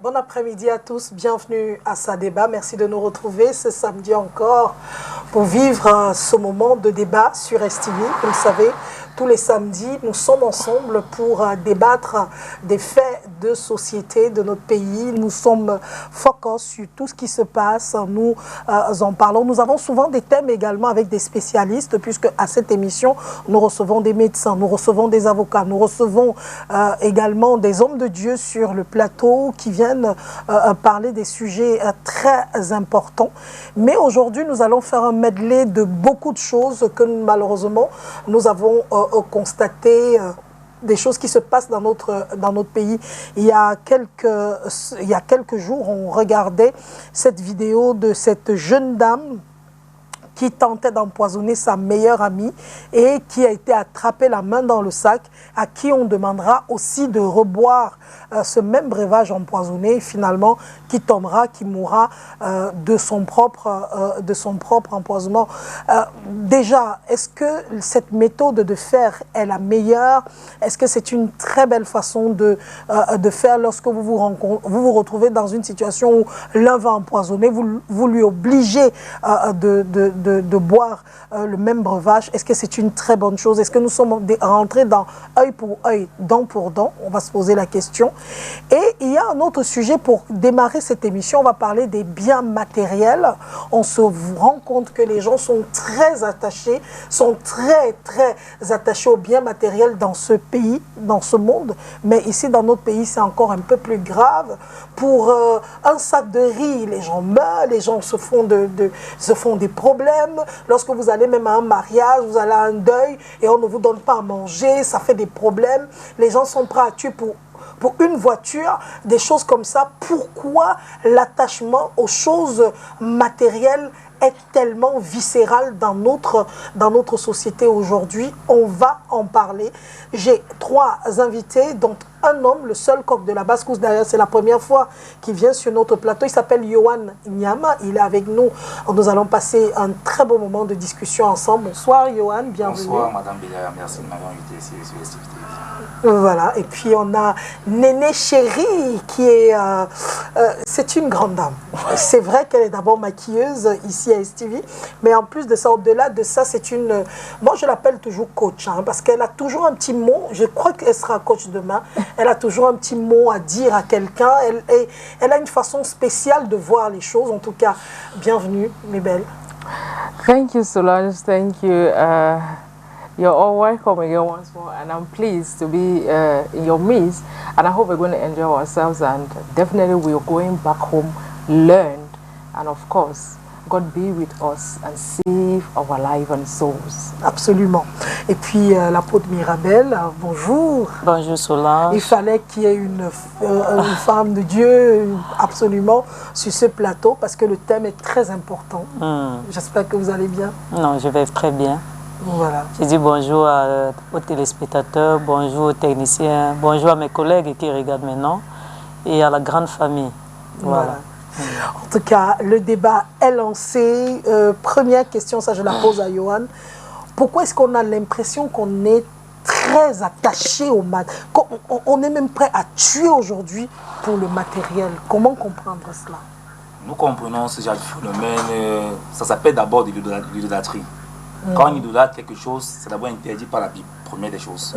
Bon après-midi à tous, bienvenue à Ça débat. Merci de nous retrouver ce samedi encore pour vivre ce moment de débat sur STV. Vous le savez, tous les samedis, nous sommes ensemble pour débattre des faits de société de notre pays. Nous sommes focus sur tout ce qui se passe. Nous en parlons. Nous avons souvent des thèmes également avec des spécialistes, puisque à cette émission, nous recevons des médecins, nous recevons des avocats, nous recevons également des hommes de Dieu sur le plateau qui viennent parler des sujets très importants. Mais aujourd'hui, nous allons faire un medley de beaucoup de choses que malheureusement, nous avons constaté des choses qui se passent dans notre pays. Il y a quelques jours, on regardait cette vidéo de cette jeune dame qui tentait d'empoisonner sa meilleure amie et qui a été attrapée la main dans le sac, à qui on demandera aussi de reboire ce même breuvage empoisonné, finalement, qui tombera, qui mourra de son propre empoisonnement. Déjà, est-ce que cette méthode de faire est la meilleure? Est-ce que c'est une très belle façon de faire lorsque vous vous retrouvez dans une situation où l'un va empoisonner, vous lui obligez de boire le même breuvage? Est-ce que c'est une très bonne chose? Est-ce que nous sommes rentrés dans œil pour œil, dent pour dent? On va se poser la question. Et il y a un autre sujet pour démarrer cette émission. On va parler des biens matériels. On se rend compte que les gens sont très attachés, aux biens matériels dans ce pays, dans ce monde. Mais ici, dans notre pays, c'est encore un peu plus grave. Pour un sac de riz, les gens meurent, les gens se font des problèmes. Lorsque vous allez même à un mariage, vous allez à un deuil et on ne vous donne pas à manger, ça fait des problèmes. Les gens sont prêts à tuer pour une voiture, des choses comme ça. Pourquoi l'attachement aux choses matérielles est tellement viscéral dans notre société aujourd'hui? On va en parler. J'ai 3 invités, dont un homme, le seul coq de la basse-cour derrière. C'est la première fois qu'il vient sur notre plateau. Il s'appelle Yohan Nyama. Il est avec nous. Nous allons passer un très beau moment de discussion ensemble. Bonsoir Yohan, bienvenue. Bonsoir Madame Béla, merci de m'avoir invité ici sur STV. Voilà, et puis on a Néné Chéri qui est... c'est une grande dame. C'est vrai qu'elle est d'abord maquilleuse ici à STV, mais en plus de ça, au-delà de ça, c'est une... Moi, je l'appelle toujours coach, hein, parce qu'elle a toujours un petit mot. Je crois qu'elle sera coach demain. Elle a toujours un petit mot à dire à quelqu'un. Elle a une façon spéciale de voir les choses. En tout cas, bienvenue, mes belles. Thank you, Solange. Thank you. You're all welcome again once more, and I'm pleased to be in your midst, and I hope we're going to enjoy ourselves, and definitely we're going back home, learn, and of course, God be with us and save our lives and souls. Absolument. Et puis l'apôtre Mirabel, bonjour. Bonjour Solange. Il fallait qu'il y ait une femme de Dieu absolument sur ce plateau parce que le thème est très important. J'espère que vous allez bien. Non, je vais très bien. Voilà. Je dis bonjour aux téléspectateurs, bonjour aux techniciens, bonjour à mes collègues qui regardent maintenant et à la grande famille. Voilà. En tout cas, le débat est lancé. Première question, ça je la pose à Yohan. Pourquoi est-ce qu'on a l'impression qu'on est très attaché au matériel? On est même prêt à tuer aujourd'hui pour le matériel. Comment comprendre cela? Nous comprenons ce genre de phénomène, ça s'appelle d'abord de l'idolâtrie. Quand on idolâtre quelque chose, c'est d'abord interdit par la Bible, première des choses.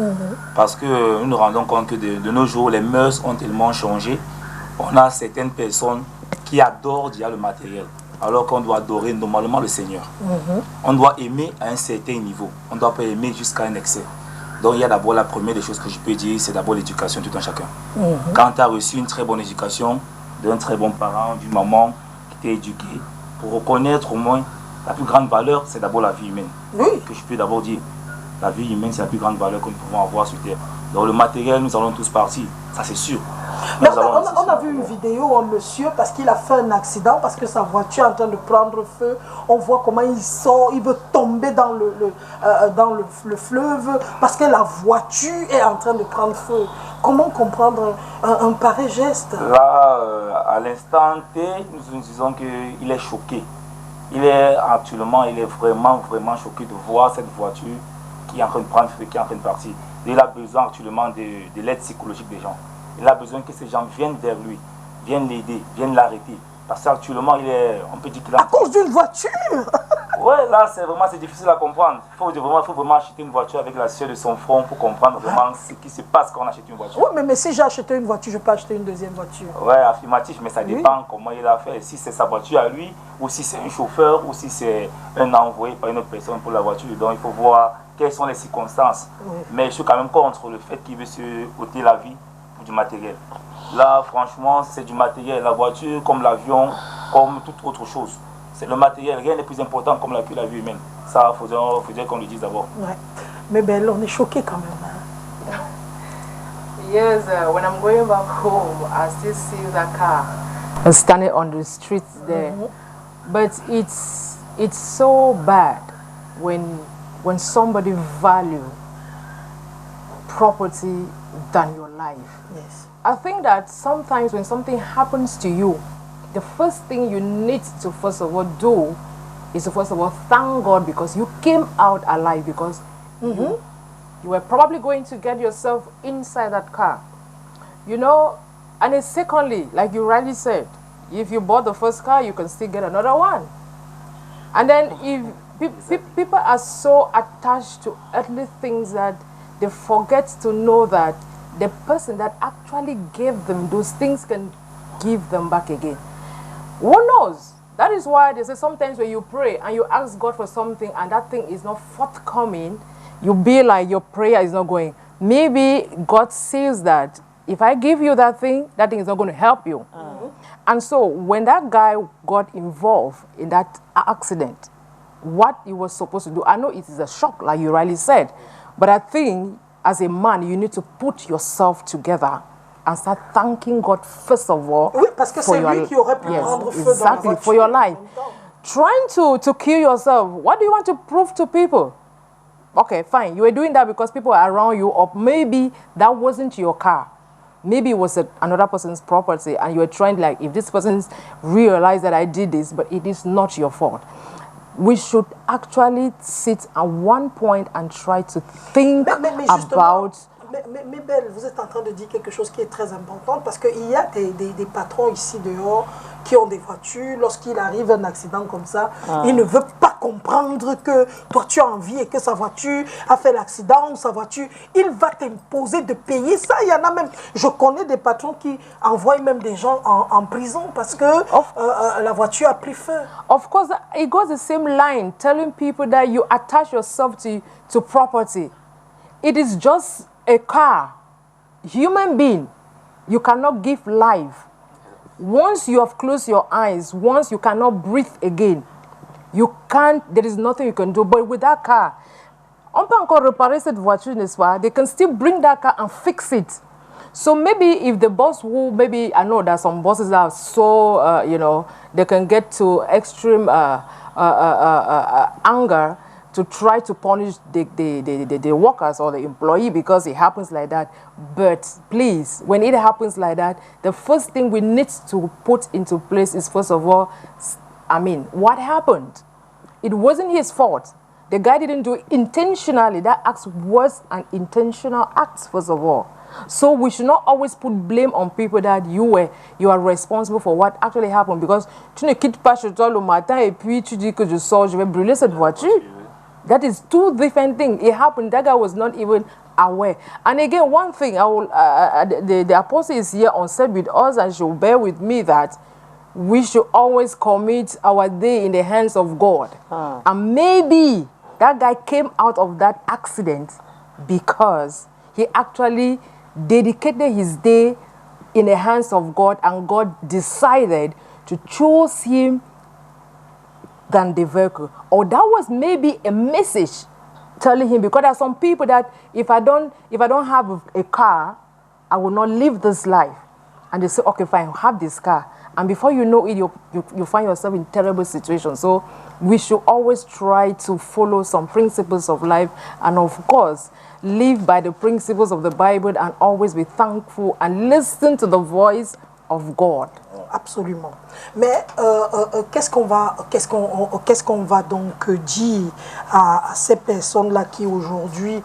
Parce que nous nous rendons compte que de nos jours, les mœurs ont tellement changé. On a certaines personnes qui adorent déjà le matériel, alors qu'on doit adorer normalement le Seigneur. On doit aimer à un certain niveau. On ne doit pas aimer jusqu'à un excès. Donc il y a d'abord la première des choses que je peux dire, c'est d'abord l'éducation de tout un chacun. Quand tu as reçu une très bonne éducation, d'un très bon parent, d'une maman qui t'a éduqué, pour reconnaître au moins la plus grande valeur, c'est d'abord la vie humaine. Oui. Que je peux d'abord dire. La vie humaine, c'est la plus grande valeur que nous pouvons avoir sur Terre. Donc le matériel, nous allons tous partir. Ça, c'est sûr. Mais on a vu une vidéo un monsieur, parce qu'il a fait un accident, parce que sa voiture est en train de prendre feu. On voit comment il sort, il veut tomber dans le fleuve, parce que la voiture est en train de prendre feu. Comment comprendre un pareil geste? Là, à l'instant T, nous disons qu'il est choqué. Il est vraiment choqué de voir cette voiture qui est en train de prendre feu, qui est en train de partir. Il a besoin actuellement de l'aide psychologique des gens. Il a besoin que ces gens viennent vers lui, viennent l'aider, viennent l'arrêter. Parce qu'actuellement, on peut dire qu'il a... À cause d'une voiture. Ouais, là, c'est difficile à comprendre. Il faut vraiment acheter une voiture avec la sueur de son front pour comprendre vraiment ce qui se passe quand on achète une voiture. Oui, mais si j'ai acheté une voiture, je peux acheter une deuxième voiture. Ouais, affirmatif, mais ça dépend comment il a fait. Si c'est sa voiture à lui, ou si c'est un chauffeur, ou si c'est un envoyé par une autre personne pour la voiture. Donc, il faut voir quelles sont les circonstances. Oui. Mais je suis quand même contre le fait qu'il veut se ôter la vie pour du matériel. Là, franchement, c'est du matériel. La voiture, comme l'avion, comme toute autre chose. C'est le matériel. Rien n'est plus important comme la vie humaine. Ça, il faudrait qu'on le dise d'abord. Ouais. Mais ben, on est choqués quand même. Hein. Yes, when I'm going back home, I still see that car standing on the streets there. But it's so bad when somebody value property than your life. Yes. I think that sometimes when something happens to you, the first thing you need to first of all do is to first of all thank God because you came out alive, because you were probably going to get yourself inside that car. You know, and then secondly, like you rightly said, if you bought the first car, you can still get another one. And then if people are so attached to earthly things that they forget to know that the person that actually gave them those things can give them back again. Who knows? That is why they say sometimes when you pray and you ask God for something and that thing is not forthcoming, you be like your prayer is not going. Maybe God says that if I give you that thing is not going to help you. And so when that guy got involved in that accident, what he was supposed to do, I know it is a shock, like you rightly said, but I think as a man, you need to put yourself together and start thanking God first of all. Oui, parce que c'est lui qui aurait pu prendre feu dans la voiture. For your life. Trying to kill yourself, what do you want to prove to people? Okay, fine, you were doing that because people are around you, or maybe that wasn't your car. Maybe it was another person's property, and you were trying, like, if this person realized that I did this, but it is not your fault. We should actually sit at one point and try to think about... Mais Belle, vous êtes en train de dire quelque chose qui est très important, parce qu'il y a des patrons ici dehors qui ont des voitures. Lorsqu'il arrive un accident comme ça, il ne veut pas comprendre que toi tu as envie et que sa voiture a fait l'accident ou sa voiture. Il va t'imposer de payer ça. Il y en a même, je connais des patrons qui envoient même des gens en prison parce que la voiture a pris feu. Of course, it goes the same line, telling people that you attach yourself to property. It is just a car, human being. You cannot give life. Once you have closed your eyes, once you cannot breathe again, you can't, there is nothing you can do. But with that car, on peut encore réparer cette voiture, n'est-ce pas? They can still bring that car and fix it. So maybe if the boss will, maybe, I know that some bosses are so, you know, they can get to extreme anger to try to punish the workers or the employee because it happens like that. But please, when it happens like that, the first thing we need to put into place is, first of all, I mean, what happened? It wasn't his fault. The guy didn't do it intentionally. That act was an intentional act, first of all. So we should not always put blame on people that you are responsible for what actually happened, because tu ne quittes pas chez toi le matin et puis tu dis que je sors, je vais brûler cette voiture. That is two different things. It happened. That guy was not even aware. And again, one thing, I will, the apostle is here on set with us, and she'll bear with me that we should always commit our day in the hands of God. And maybe that guy came out of that accident because he actually dedicated his day in the hands of God, and God decided to choose him than the vehicle. Or that was maybe a message telling him, because there are some people that if I don't have a car, I will not live this life. And they say, okay, fine, have this car. And before you know it, you find yourself in terrible situations. So we should always try to follow some principles of life, and of course, live by the principles of the Bible, and always be thankful and listen to the voice of God. absolument. Mais qu'est-ce qu'on va donc dire à ces personnes-là qui aujourd'hui,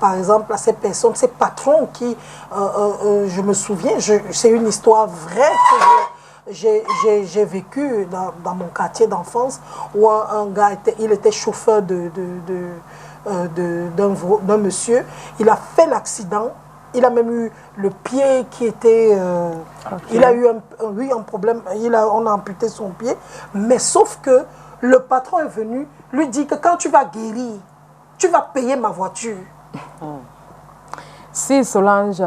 par exemple, à ces personnes, ces patrons qui, je me souviens, c'est une histoire vraie que j'ai vécue dans mon quartier d'enfance, où un gars il était chauffeur d'un monsieur, il a fait l'accident. Il a même eu le pied qui était... Il a eu un problème, on a amputé son pied. Mais sauf que le patron est venu lui dire que quand tu vas guérir, tu vas payer ma voiture. See, Solange,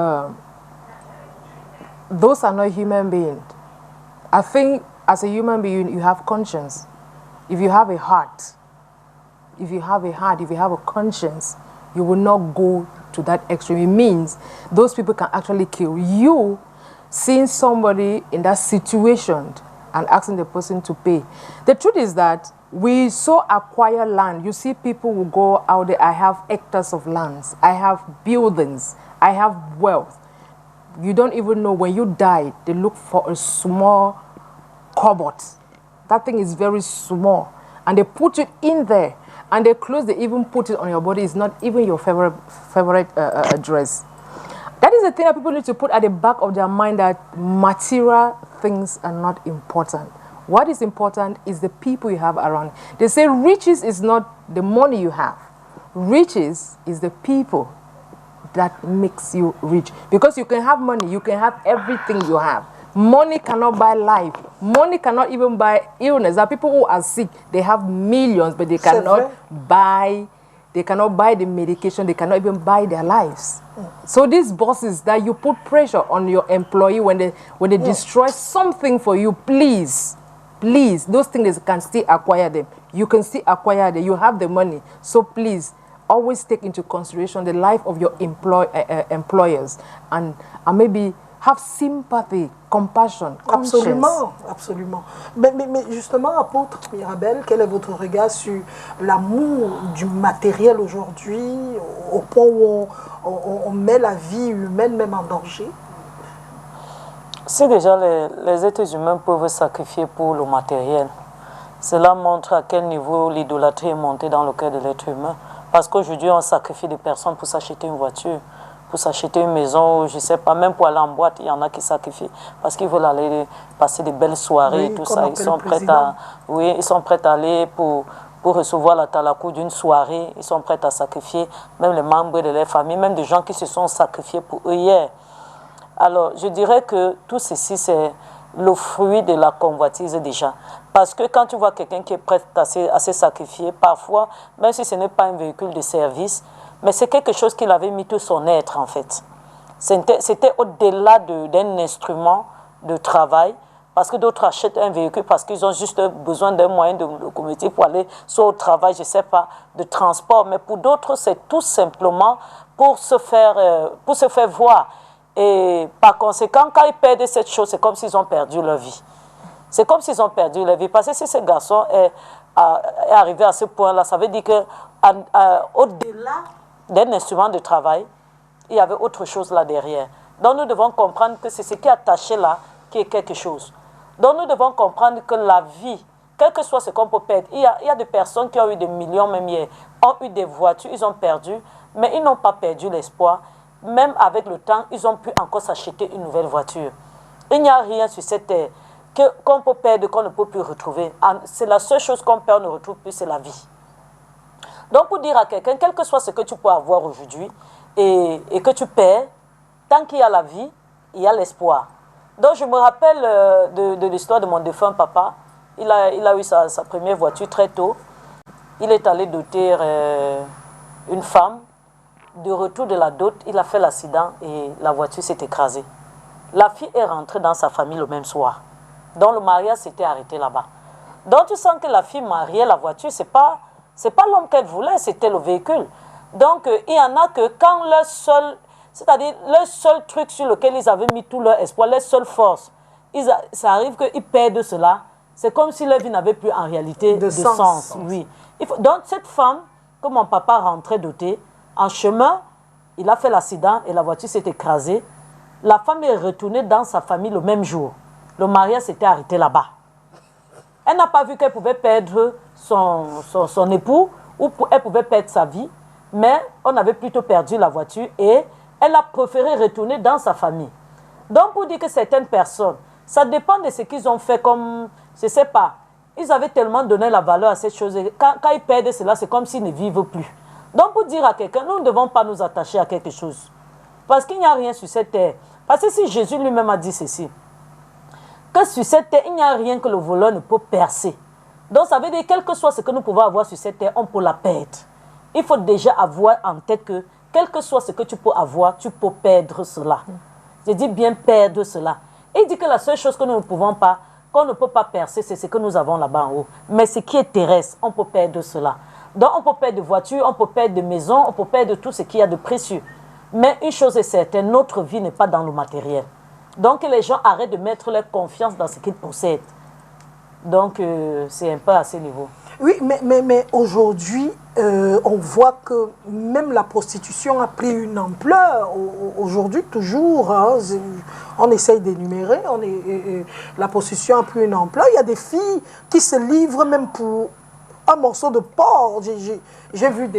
those are not human beings. I think as a human being, you have conscience. If you have a heart, if you have a conscience, you will not go to that extreme. It means those people can actually kill you. Seeing somebody in that situation and asking the person to pay. The truth is that we so acquire land. You see people will go out there, I have hectares of lands, I have buildings, I have wealth. You don't even know when you die, they look for a small cupboard. That thing is very small. And they put it in there. And the clothes they even put it on your body is not even your favorite dress. That is the thing that people need to put at the back of their mind, that material things are not important. What is important is the people you have around. They say riches is not the money you have. Riches is the people that makes you rich. Because you can have money, you can have everything you have. Money cannot buy life. Money cannot even buy illness. There are people who are sick. They have millions, but they cannot buy the medication. They cannot even buy their lives. So these bosses that you put pressure on your employee when they destroy something for you, please, those things can still acquire them. You can still acquire them. You have the money. So please, always take into consideration the life of your employers and maybe have sympathy, compassion, conscience. Absolument, absolument. Mais justement, apôtre Mirabel, quel est votre regard sur l'amour du matériel aujourd'hui, au point où on met la vie humaine même en danger? Si déjà les êtres humains peuvent sacrifier pour le matériel, cela montre à quel niveau l'idolâtrie est montée dans le cœur de l'être humain. Parce qu'aujourd'hui, on sacrifie des personnes pour s'acheter une voiture, pour s'acheter une maison, je ne sais pas, même pour aller en boîte, il y en a qui sacrifient parce qu'ils veulent aller passer de belles soirées, tout ça. Ils sont prêts à aller pour recevoir la talakou d'une soirée. Ils sont prêts à sacrifier, même les membres de leur famille, même des gens qui se sont sacrifiés pour eux hier. Alors, je dirais que tout ceci, c'est le fruit de la convoitise déjà. Parce que quand tu vois quelqu'un qui est prêt à se sacrifier, parfois, même si ce n'est pas un véhicule de service, mais c'est quelque chose qu'il avait mis tout son être, en fait. C'était au-delà d'un instrument de travail, parce que d'autres achètent un véhicule parce qu'ils ont juste besoin d'un moyen de locomotive pour aller soit au travail, je ne sais pas, de transport. Mais pour d'autres, c'est tout simplement pour se faire voir. Et par conséquent, quand ils perdent cette chose, c'est comme s'ils ont perdu leur vie. C'est comme s'ils ont perdu leur vie. Parce que si ce garçon est arrivé à ce point-là, ça veut dire qu'au-delà d'un instrument de travail, il y avait autre chose là derrière. Donc nous devons comprendre que c'est ce qui est attaché là qui est quelque chose. Donc nous devons comprendre que la vie, quel que soit ce qu'on peut perdre, il y a des personnes qui ont eu des millions même hier, ont eu des voitures, ils ont perdu, mais ils n'ont pas perdu l'espoir. Même avec le temps, ils ont pu encore s'acheter une nouvelle voiture. Il n'y a rien sur cette terre qu'on peut perdre, qu'on ne peut plus retrouver. C'est la seule chose qu'on perd, on ne retrouve plus, c'est la vie. Donc pour dire à quelqu'un, quel que soit ce que tu peux avoir aujourd'hui et que tu perds, tant qu'il y a la vie, il y a l'espoir. Donc je me rappelle de l'histoire de mon défunt papa. Il a eu sa première voiture très tôt. Il est allé doter une femme. De retour de la dot, il a fait l'accident et la voiture s'est écrasée. La fille est rentrée dans sa famille le même soir. Donc le mariage s'était arrêté là-bas. Donc tu sens que la fille mariée, la voiture, c'est pas l'homme qu'elle voulait, c'était le véhicule. Donc il y en a que quand leur seul truc sur lequel ils avaient mis tout leur espoir, leur seule force, ça arrive qu'ils perdent cela. C'est comme si leur vie n'avait plus en réalité de sens. Oui. Donc cette femme, que mon papa rentrait dotée, en chemin, il a fait l'accident et la voiture s'est écrasée. La femme est retournée dans sa famille le même jour. le mariage s'était arrêté là-bas. Elle n'a pas vu qu'elle pouvait perdre son époux ou elle pouvait perdre sa vie, mais on avait plutôt perdu la voiture et elle a préféré retourner dans sa famille. Donc pour dire que certaines personnes, ça dépend de ce qu'ils ont fait comme, je ne sais pas, ils avaient tellement donné la valeur à cette chose. Quand ils perdent cela, c'est comme s'ils ne vivent plus. Donc pour dire à quelqu'un, nous ne devons pas nous attacher à quelque chose. Parce qu'il n'y a rien sur cette terre. Parce que si Jésus lui-même a dit ceci, que sur cette terre, il n'y a rien que le voleur ne peut percer. Donc ça veut dire, quel que soit ce que nous pouvons avoir sur cette terre, on peut la perdre. Il faut déjà avoir en tête que, quel que soit ce que tu peux avoir, tu peux perdre cela. Je dis bien perdre cela. Il dit que la seule chose que nous ne pouvons pas, qu'on ne peut pas percer, c'est ce que nous avons là-bas en haut. Mais ce qui est terrestre, on peut perdre cela. Donc on peut perdre de voitures, on peut perdre de maisons, on peut perdre tout ce qu'il y a de précieux. Mais une chose est certaine, notre vie n'est pas dans le matériel. Donc les gens arrêtent de mettre leur confiance dans ce qu'ils possèdent. Donc c'est un peu à ce niveau. Oui, mais aujourd'hui, on voit que même la prostitution a pris une ampleur. Aujourd'hui, toujours, hein, on essaye d'énumérer, la prostitution a pris une ampleur. Il y a des filles qui se livrent même pour un morceau de porc. J'ai vu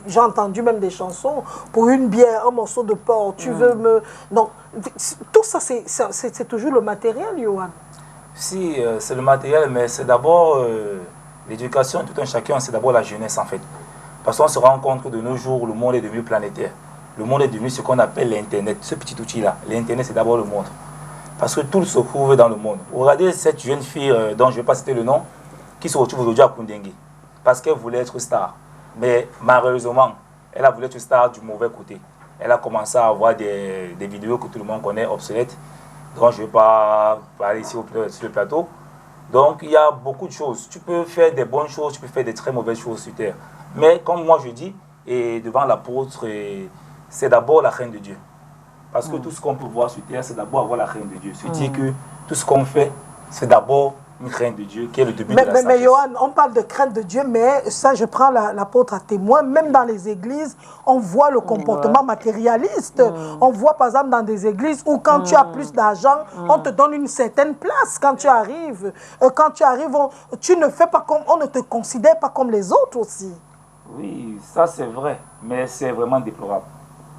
j'ai entendu même des chansons pour une bière, un morceau de porc. Tu veux me... Donc, tout ça, c'est toujours le matériel, Yohan. Si, c'est le matériel, mais c'est d'abord l'éducation, tout un chacun, c'est d'abord la jeunesse en fait. Parce qu'on se rend compte que de nos jours, le monde est devenu planétaire. Le monde est devenu ce qu'on appelle l'Internet, ce petit outil-là. L'Internet, c'est d'abord le monde. Parce que tout se trouve dans le monde. Regardez cette jeune fille dont je ne vais pas citer le nom, qui se retrouve aujourd'hui à Koundéngue. Parce qu'elle voulait être star. Mais malheureusement, elle a voulu être star du mauvais côté. Elle a commencé à avoir des vidéos que tout le monde connaît, obsolètes. Donc je ne vais pas parler ici sur le plateau. Donc il y a beaucoup de choses. Tu peux faire des bonnes choses, tu peux faire des très mauvaises choses sur terre. Mais comme moi je dis, et devant l'apôtre, c'est d'abord la crainte de Dieu. Parce que tout ce qu'on peut voir sur terre, c'est d'abord avoir la crainte de Dieu. Se dire que tout ce qu'on fait, c'est d'abord une crainte de Dieu qui est le début de la sagesse. Mais Yohan, on parle de crainte de Dieu, mais ça, je prends l'apôtre à témoin. Même dans les églises, on voit le comportement matérialiste. On voit, par exemple, dans des églises où quand tu as plus d'argent, on te donne une certaine place quand tu arrives. Tu ne fais pas comme... On ne te considère pas comme les autres aussi. Oui, ça c'est vrai, mais c'est vraiment déplorable.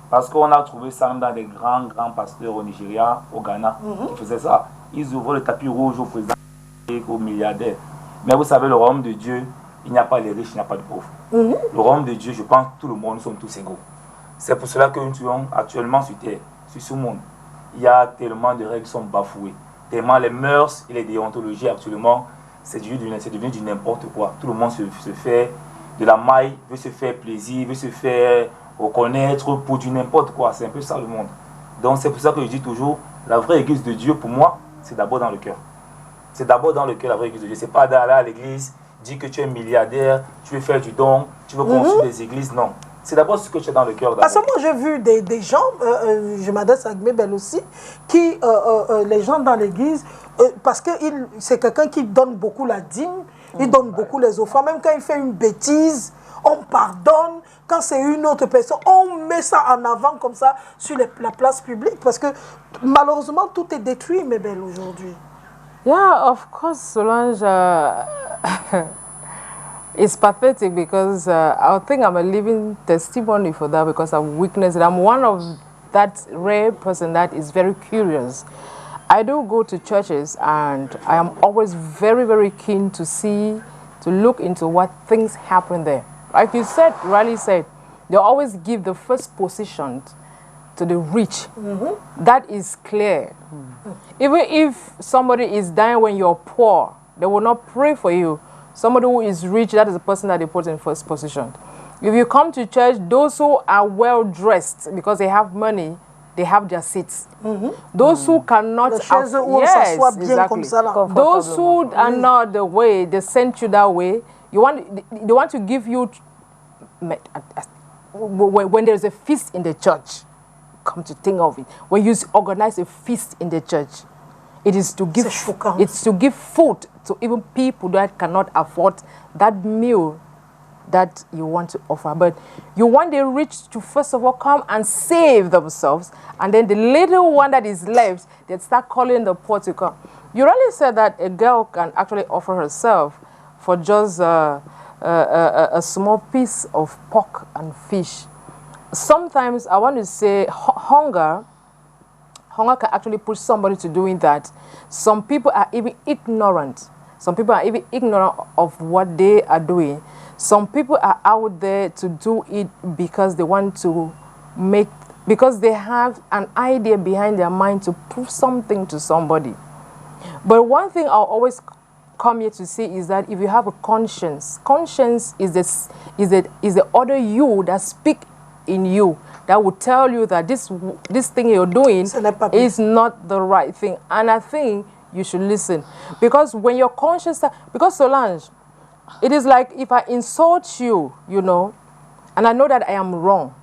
Parce qu'on a trouvé ça dans des grands pasteurs au Nigeria, au Ghana, qui faisaient ça. Ils ouvraient le tapis rouge au président, aux milliardaires. Mais vous savez, le royaume de Dieu, il n'y a pas les riches, il n'y a pas de pauvres. Le royaume de Dieu, je pense, tout le monde, nous sommes tous égaux. C'est pour cela que nous sommes actuellement sur terre, sur ce monde. Il y a tellement de règles qui sont bafouées. Tellement les mœurs et les déontologies, actuellement, c'est devenu du n'importe quoi. Tout le monde se fait de la maille, veut se faire plaisir, veut se faire reconnaître pour du n'importe quoi. C'est un peu ça le monde. Donc c'est pour ça que je dis toujours, la vraie église de Dieu, pour moi, c'est d'abord dans le cœur. C'est d'abord dans le cœur la vraie église de Dieu. C'est pas d'aller à l'église, dire que tu es milliardaire, tu veux faire du don, tu veux construire des églises. Non. C'est d'abord ce que tu as dans le cœur. Parce que moi, j'ai vu des gens, je m'adresse à Gbebel aussi, qui, les gens dans l'église, parce que c'est quelqu'un qui donne beaucoup la dîme, il donne beaucoup les offrandes. Même quand il fait une bêtise, on pardonne. Quand c'est une autre personne, on met ça en avant comme ça sur la place publique. Parce que malheureusement, tout est détruit, mes belles, aujourd'hui. Yeah, of course, Solange. It's pathetic because I think I'm a living testimony for that because I've witnessed it. I'm one of that rare person that is very curious. I do go to churches and I am always very, very keen to look into what things happen there. Like you said, Riley said, they always give the first position to the rich. That is clear. Even if somebody is dying when you're poor, they will not pray for you. Somebody who is rich, that is the person that they put in first position. If you come to church, those who are well dressed because they have money, they have their seats. Those who cannot yes, exactly. Those who are not the way, they sent you that way. They want to give you when there's a feast in the church. Come to think of it, when you organize a feast in the church, it is to give food to even people that cannot afford that meal that you want to offer. But you want the rich to first of all come and save themselves, and then the little one that is left, they start calling the poor to come. You really said that a girl can actually offer herself for just a small piece of pork and fish. Sometimes I want to say hunger can actually push somebody to doing that. Some people are even ignorant. Some people are even ignorant of what they are doing. Some people are out there to do it because they want to because they have an idea behind their mind to prove something to somebody. But one thing I'll always come here to say is that if you have a conscience is the other you that speak in you that will tell you that this thing you're doing is not the right thing. And I think you should listen. Because when your conscience, because Solange, it is like if I insult you, you know, and I know that I am wrong,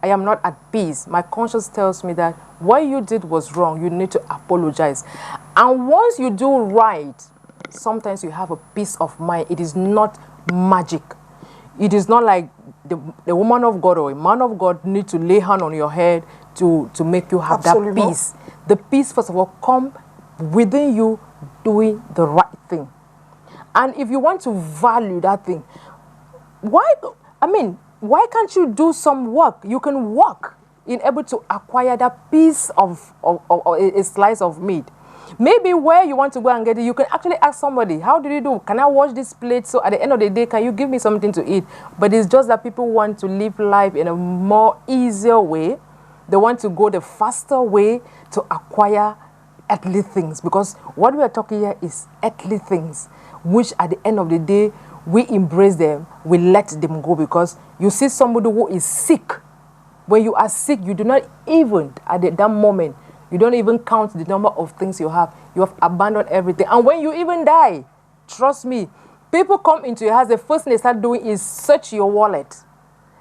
I am not at peace, my conscience tells me that what you did was wrong, you need to apologize. And once you do right, sometimes you have a peace of mind. It is not magic. It is not like the woman of God or a man of God need to lay hand on your head to make you have that peace. The peace, first of all, come within you doing the right thing. And if you want to value that thing, why can't you do some work? You can work in able to acquire that piece of a slice of meat. Maybe where you want to go and get it, you can actually ask somebody, how did you do? Can I wash this plate? So at the end of the day, can you give me something to eat? But it's just that people want to live life in a more easier way. They want to go the faster way to acquire earthly things. Because what we are talking here is earthly things, which at the end of the day, we embrace them, we let them go. Because you see somebody who is sick. When you are sick, you do not even, at that moment, you don't even count the number of things you have. You have abandoned everything. And when you even die, trust me, people come into your house, the first thing they start doing is search your wallet.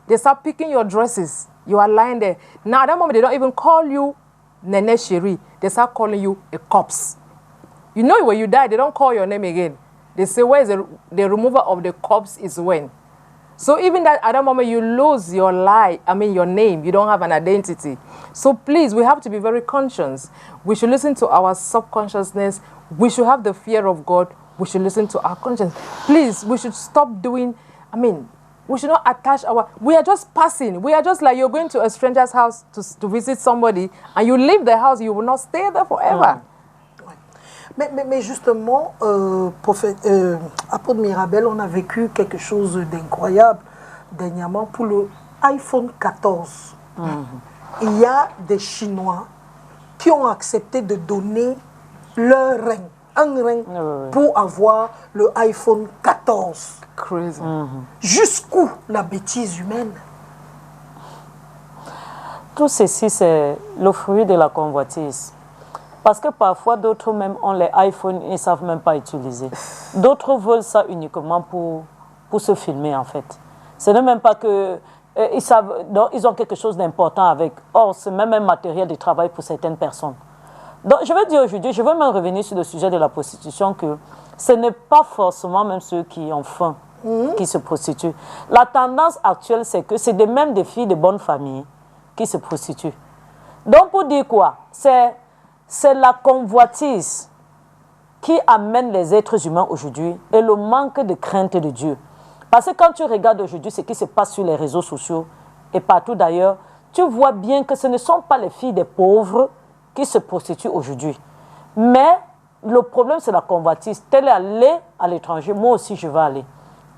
They start picking your dresses. You are lying there. Now, at that moment, they don't even call you Nene Cherie. They start calling you a corpse. You know when you die, they don't call your name again. They say, where is the removal of the corpse is when. So even that at that moment you lose your your name, you don't have an identity. So please, we have to be very conscious. We should listen to our subconsciousness. We should have the fear of God. We should listen to our conscience. Please, we should stop doing, we should not attach we are just passing. We are just like you're going to a stranger's house to visit somebody and you leave the house, you will not stay there forever. Mais justement, apôtre Mirabel, on a vécu quelque chose d'incroyable dernièrement pour le iPhone 14. Il y a des Chinois qui ont accepté de donner leur un rein pour avoir le iPhone 14. Crazy. Jusqu'où la bêtise humaine? Tout ceci, c'est le fruit de la convoitise. Parce que parfois, d'autres même ont les iPhones et ne savent même pas utiliser. D'autres veulent ça uniquement pour se filmer, en fait. Ce n'est même pas que... ils ont quelque chose d'important avec. Or, c'est même un matériel de travail pour certaines personnes. Donc, je veux dire aujourd'hui, je veux même revenir sur le sujet de la prostitution, que ce n'est pas forcément même ceux qui ont faim qui se prostituent. La tendance actuelle, c'est que c'est même des filles de bonne famille qui se prostituent. Donc, pour dire quoi? C'est la convoitise qui amène les êtres humains aujourd'hui et le manque de crainte de Dieu. Parce que quand tu regardes aujourd'hui ce qui se passe sur les réseaux sociaux et partout d'ailleurs, tu vois bien que ce ne sont pas les filles des pauvres qui se prostituent aujourd'hui. Mais le problème, c'est la convoitise. Telle est allée à l'étranger, moi aussi je vais aller.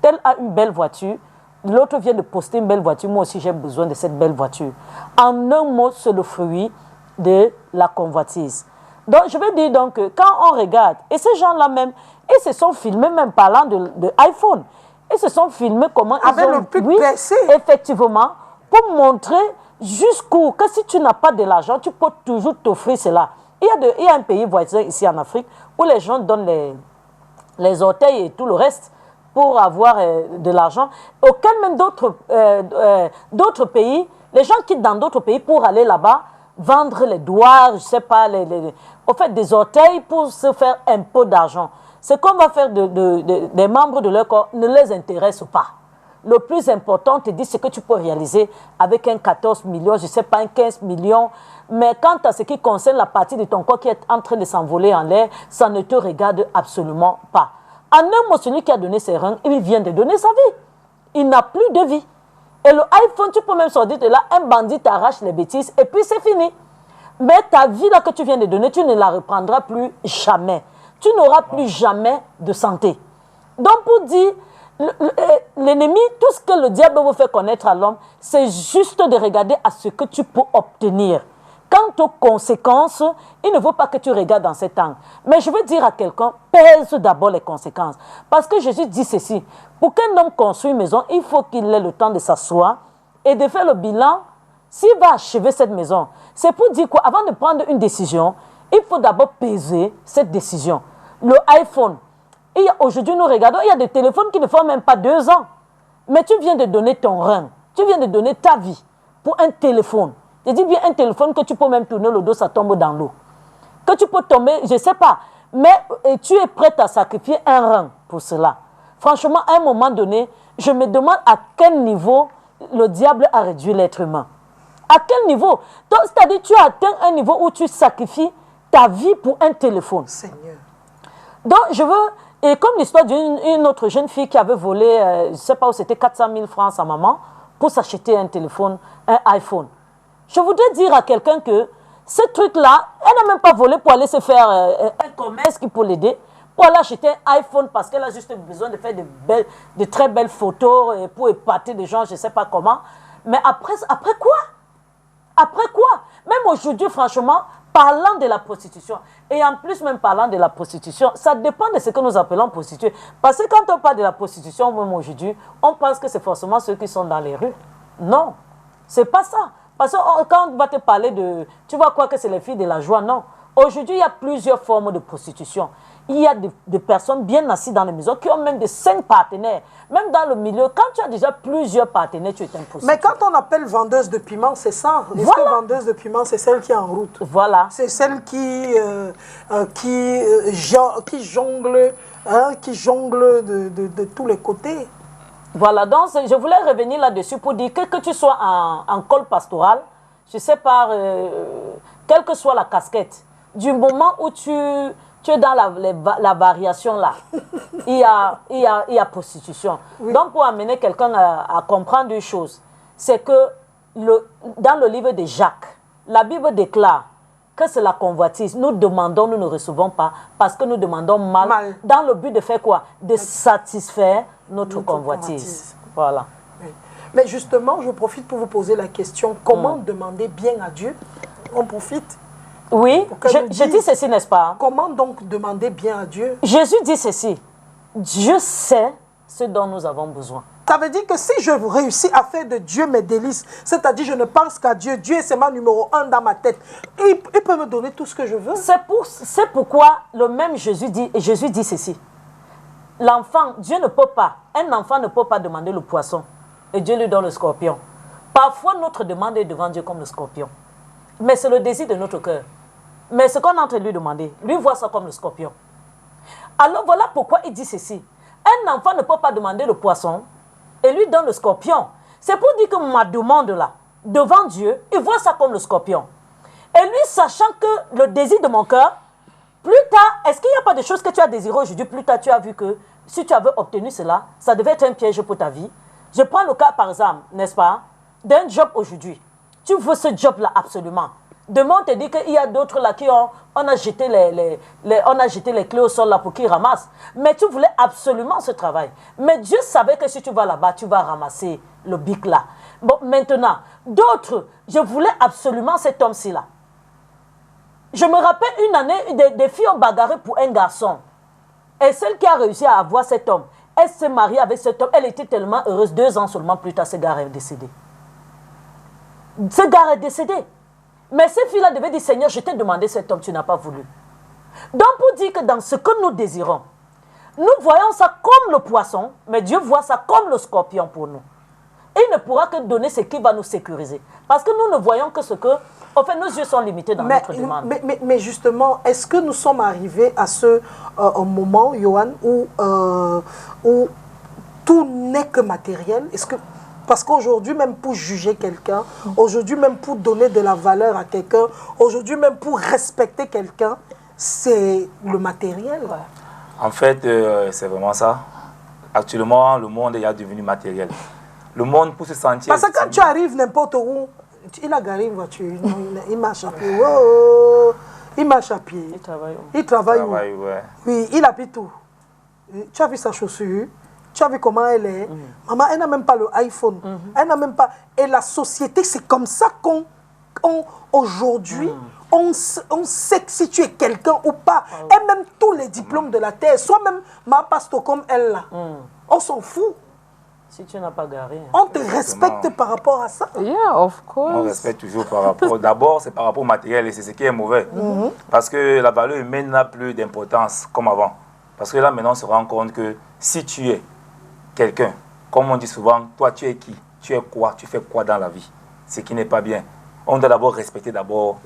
Telle a une belle voiture, l'autre vient de poster une belle voiture, moi aussi j'ai besoin de cette belle voiture. En un mot, c'est le fruit de la convoitise. Donc, je veux dire donc que quand on regarde, et ces gens-là même, ils se sont filmés même parlant de iPhone, ils se sont filmés comment avec ils ont... le plus oui, percé. Effectivement, pour montrer jusqu'où, que si tu n'as pas de l'argent, tu peux toujours t'offrir cela. Il y a un pays voisin ici en Afrique où les gens donnent les orteils et tout le reste pour avoir de l'argent. Aucun même d'autres pays, les gens quittent dans d'autres pays pour aller là-bas, vendre les doigts, je ne sais pas, au fait des orteils pour se faire un peu d'argent. Ce qu'on va faire des membres de leur corps ne les intéresse pas. le plus important, te dit ce que tu peux réaliser avec un 14 millions, je ne sais pas, un 15 millions. Mais quant à ce qui concerne la partie de ton corps qui est en train de s'envoler en l'air, ça ne te regarde absolument pas. En un mot, celui qui a donné ses reins, il vient de donner sa vie. Il n'a plus de vie. Et le iPhone, tu peux même sortir de là, un bandit t'arrache les bêtises et puis c'est fini. Mais ta vie là que tu viens de donner, tu ne la reprendras plus jamais. Tu n'auras plus jamais de santé. Donc pour dire, l'ennemi, tout ce que le diable vous fait connaître à l'homme, c'est juste de regarder à ce que tu peux obtenir. Quant aux conséquences, il ne veut pas que tu regardes dans cet angle. Mais je veux dire à quelqu'un, pèse d'abord les conséquences. Parce que Jésus dit ceci, pour qu'un homme construise une maison, il faut qu'il ait le temps de s'asseoir et de faire le bilan. S'il va achever cette maison, c'est pour dire quoi? Avant de prendre une décision, il faut d'abord peser cette décision. Le iPhone, aujourd'hui nous regardons, il y a des téléphones qui ne font même pas 2 ans. Mais tu viens de donner ton rein, tu viens de donner ta vie pour un téléphone. Je dis bien un téléphone que tu peux même tourner le dos, ça tombe dans l'eau. Que tu peux tomber, je ne sais pas. Mais tu es prête à sacrifier un rein pour cela. Franchement, à un moment donné, je me demande à quel niveau le diable a réduit l'être humain. À quel niveau? C'est-à-dire tu as atteint un niveau où tu sacrifies ta vie pour un téléphone. Seigneur. Donc je veux, et comme l'histoire d'une autre jeune fille qui avait volé, je ne sais pas où c'était, 400 000 francs à sa maman pour s'acheter un téléphone, un iPhone. Je voudrais dire à quelqu'un que ce truc-là, elle n'a même pas volé pour aller se faire un commerce qui peut l'aider, pour aller acheter un iPhone parce qu'elle a juste besoin de faire de très belles photos et pour épater des gens, je ne sais pas comment. Mais après quoi? Après quoi? Même aujourd'hui, franchement, parlant de la prostitution, et en plus même parlant de la prostitution, ça dépend de ce que nous appelons prostituée. Parce que quand on parle de la prostitution, même aujourd'hui, on pense que c'est forcément ceux qui sont dans les rues. Non, c'est pas ça. Parce que quand on va te parler de... Tu vas croire que c'est les filles de la joie, non. Aujourd'hui, il y a plusieurs formes de prostitution. Il y a des personnes bien assises dans les maisons qui ont même de 5 partenaires. Même dans le milieu, quand tu as déjà plusieurs partenaires, tu es un prostituée. Mais quand on appelle vendeuse de piment, c'est ça. Est-ce que vendeuse de piment, c'est celle qui est en route? Voilà. C'est celle qui jongle, de tous les côtés. Voilà, donc je voulais revenir là-dessus pour dire que tu sois en col pastoral, je sais pas, quelle que soit la casquette, du moment où tu es dans la variation là, il y a prostitution. Oui. Donc pour amener quelqu'un à comprendre une chose, c'est que dans le livre de Jacques, la Bible déclare que c'est la convoitise. Nous demandons, nous ne recevons pas, parce que nous demandons mal. Dans le but de faire quoi? De satisfaire notre convoitise. Voilà. Oui. Mais justement, je profite pour vous poser la question, comment demander bien à Dieu? On profite. Oui, je dis ceci, n'est-ce pas? Comment donc demander bien à Dieu? Jésus dit ceci, Dieu sait ce dont nous avons besoin. Ça veut dire que si je réussis à faire de Dieu mes délices, c'est-à-dire je ne pense qu'à Dieu, Dieu c'est ma numéro 1 dans ma tête, il peut me donner tout ce que je veux. C'est pourquoi le même Jésus dit ceci. L'enfant, Dieu ne peut pas, un enfant ne peut pas demander le poisson et Dieu lui donne le scorpion. Parfois notre demande est devant Dieu comme le scorpion. Mais c'est le désir de notre cœur. Mais ce qu'on est en train de lui demander, lui voit ça comme le scorpion. Alors voilà pourquoi il dit ceci. Un enfant ne peut pas demander le poisson et lui donne le scorpion. C'est pour dire que ma demande là, devant Dieu, il voit ça comme le scorpion. Et lui, sachant que le désir de mon cœur, plus tard, est-ce qu'il n'y a pas de choses que tu as désirées aujourd'hui? Plus tard, tu as vu que si tu avais obtenu cela, ça devait être un piège pour ta vie. Je prends le cas, par exemple, n'est-ce pas, d'un job aujourd'hui. Tu veux ce job-là absolument. Demain, on te dit qu'il y a d'autres là qui on a jeté les clés au sol là pour qu'ils ramassent. Mais tu voulais absolument ce travail. Mais Dieu savait que si tu vas là-bas, tu vas ramasser le bic là. Bon, maintenant, d'autres, je voulais absolument cet homme-ci là. Je me rappelle une année, des filles ont bagarré pour un garçon. Et celle qui a réussi à avoir cet homme, elle s'est mariée avec cet homme. Elle était tellement heureuse. 2 ans seulement plus tard, ce gars est décédé. Ce gars est décédé. Mais ces filles-là devaient dire, Seigneur, je t'ai demandé cet homme, tu n'as pas voulu. Donc pour dire que dans ce que nous désirons, nous voyons ça comme le poisson, mais Dieu voit ça comme le scorpion pour nous. Et il ne pourra que donner ce qui va nous sécuriser. Parce que nous ne voyons que ce que... Enfin, nos yeux sont limités dans notre demande. Mais justement, est-ce que nous sommes arrivés à ce moment, Johan, où tout n'est que matériel? Est-ce que parce qu'aujourd'hui, même pour juger quelqu'un, aujourd'hui, même pour donner de la valeur à quelqu'un, aujourd'hui, même pour respecter quelqu'un, c'est le matériel. En fait, c'est vraiment ça. Actuellement, le monde est devenu matériel. Le monde, pour se sentir... Parce que quand tu arrives n'importe où, il a garé une voiture, il marche à pied. Oh, il marche à pied. Il travaille où? Ouais. Oui, il habite où? Tu as vu sa chaussure? Tu as vu comment elle est? Maman, elle n'a même pas le iPhone. Elle n'a même pas... Et la société, c'est comme ça aujourd'hui, on sait si tu es quelqu'un ou pas. Et même tous les diplômes de la terre, soit même ma pasto comme elle là, on s'en fout. Si tu n'as pas garé. On te respecte par rapport à ça. Yeah, of course. On respecte toujours par rapport... D'abord, c'est par rapport au matériel et c'est ce qui est mauvais. Parce que la valeur humaine n'a plus d'importance comme avant. Parce que là, maintenant, on se rend compte que si tu es quelqu'un, comme on dit souvent, toi, tu es qui? Tu es quoi? Tu fais quoi dans la vie? Ce qui n'est pas bien. On doit d'abord respecter la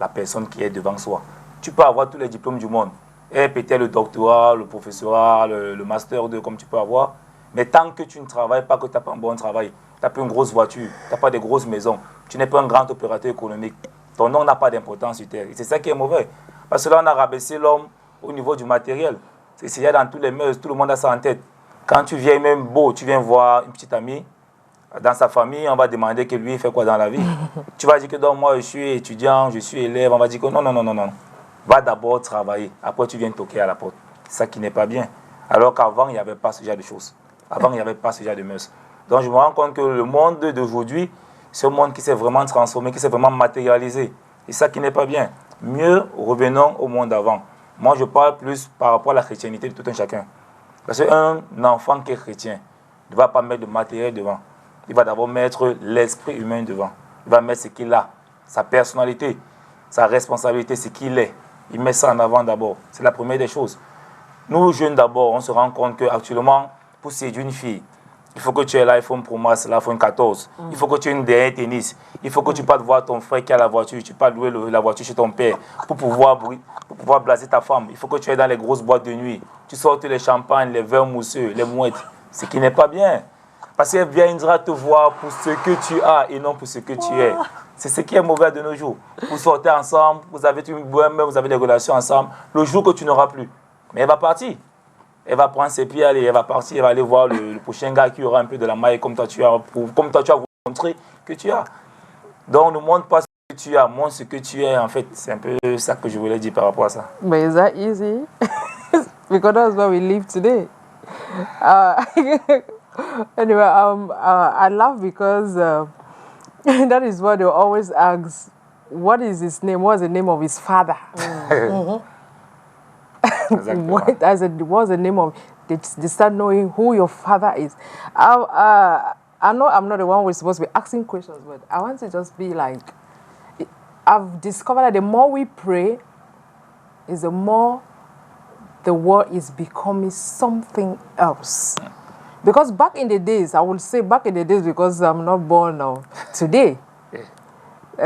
personne qui est devant soi. Tu peux avoir tous les diplômes du monde. Et peut-être le doctorat, le professorat, le master 2, comme tu peux avoir. Mais tant que tu ne travailles pas, que tu n'as pas un bon travail, tu n'as pas une grosse voiture, tu n'as pas de grosses maisons, tu n'es pas un grand opérateur économique, ton nom n'a pas d'importance sur terre. C'est ça qui est mauvais. Parce que là, on a rabaissé l'homme au niveau du matériel. C'est dans tous les mœurs, tout le monde a ça en tête. Quand tu viens même beau, tu viens voir une petite amie, dans sa famille, on va demander que lui, il fait quoi dans la vie. Tu vas dire que donc, moi, je suis étudiant, je suis élève, on va dire que non. Va d'abord travailler, après tu viens toquer à la porte. C'est ça qui n'est pas bien. Alors qu'avant, il n'y avait pas ce genre de choses. Avant, il n'y avait pas ce genre de mœurs. Donc, je me rends compte que le monde d'aujourd'hui, c'est un monde qui s'est vraiment transformé, qui s'est vraiment matérialisé. Et ça qui n'est pas bien. Mieux, revenons au monde d'avant. Moi, je parle plus par rapport à la chrétienité de tout un chacun. Parce qu'un enfant qui est chrétien ne va pas mettre de matériel devant. Il va d'abord mettre l'esprit humain devant. Il va mettre ce qu'il a, sa personnalité, sa responsabilité, ce qu'il est. Il met ça en avant d'abord. C'est la première des choses. Nous, jeunes d'abord, on se rend compte qu'actuellement, pour séduire une fille, il faut que tu aies l'iPhone Pro Max, l'iPhone 14. Il faut que tu aies une dernière tennis. Il faut que tu partes voir ton frère qui a la voiture. Tu partes louer la voiture chez ton père pour pouvoir blaser ta femme. Il faut que tu ailles dans les grosses boîtes de nuit. Tu sortes les champagnes, les verres mousseux, les mouettes. Ce qui n'est pas bien. Parce qu'elle viendra te voir pour ce que tu as et non pour ce que tu es. C'est ce qui est mauvais de nos jours. Vous sortez ensemble, vous avez une bohème, vous avez des relations ensemble. Le jour que tu n'auras plus, mais elle va partir. Elle va prendre ses pieds, elle va partir, elle va aller voir le prochain gars qui aura un peu de la maille comme toi tu as voulu montrer que tu as. Donc ne montre pas ce que tu as, montre ce que tu es. En fait, c'est un peu ça que je voulais dire par rapport à ça. But is that easy? Because that's where we live today. Anyway, I laugh because that is what they always ask. What is his name? What's the name of his father? Exactly. What's the name of? They start knowing who your father is. I know I'm not the one who's supposed to be asking questions, but I want to just be like, I've discovered that the more we pray, is the more the world is becoming something else. Because back in the days, I will say back in the days because I'm not born now. Today,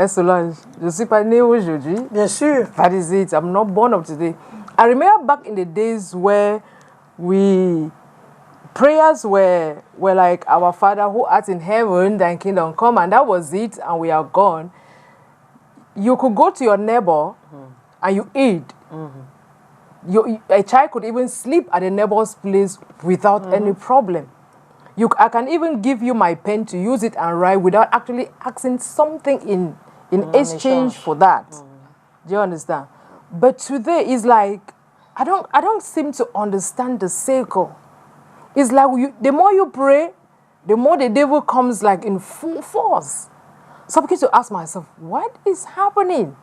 Solange, je suis pas née aujourd'hui. Bien sûr. That is it. I'm not born of today. I remember back in the days where prayers were like, our Father who art in heaven, thy kingdom come, and that was it, and we are gone. You could go to your neighbor and you eat. A child could even sleep at a neighbor's place without any problem. I can even give you my pen to use it and write without actually asking something in exchange for that. Do you understand? But today is like, I don't seem to understand the cycle. It's like the more you pray, the more the devil comes like in full force. So I begin to ask myself, what is happening?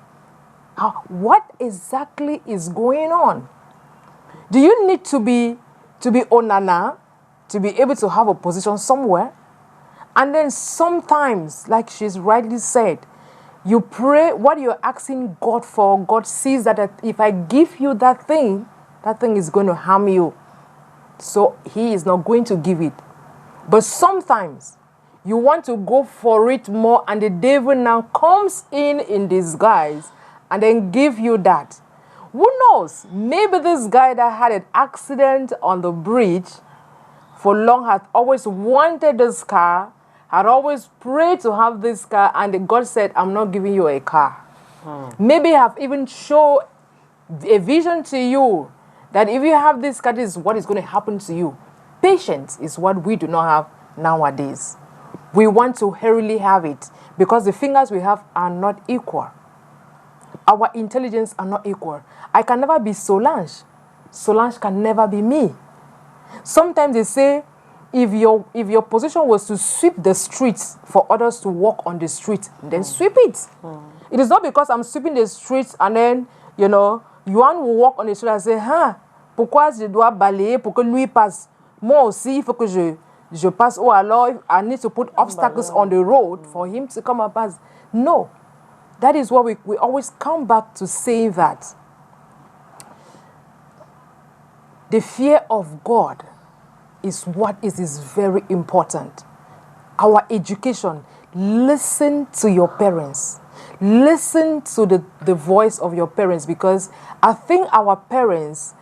What exactly is going on? Do you need to be onana to be able to have a position somewhere? And then sometimes, like she's rightly said, you pray what you're asking God for. God sees that if I give you that thing is going to harm you. So he is not going to give it. But sometimes you want to go for it more, and the devil now comes in disguise and then give you that. Who knows? Maybe this guy that had an accident on the bridge for long had always wanted this car, had always prayed to have this car, and God said, I'm not giving you a car. Maybe have even shown a vision to you that if you have this car, this is what is going to happen to you. Patience is what we do not have nowadays. We want to hurriedly have it because the fingers we have are not equal. Our intelligence are not equal. I can never be Solange. Solange can never be me. Sometimes they say, if your position was to sweep the streets for others to walk on the street, then sweep it. It is not because I'm sweeping the streets and then, Yuan will walk on the street and say, pourquoi je dois balayer pour que lui passe? Moi aussi, il faut que je passe. Or alors, I need to put obstacles on the road for him to come and pass. No. That is why we always come back to say that. The fear of God is what is very important. Our education, listen to your parents. Listen to the voice of your parents, because I think our parents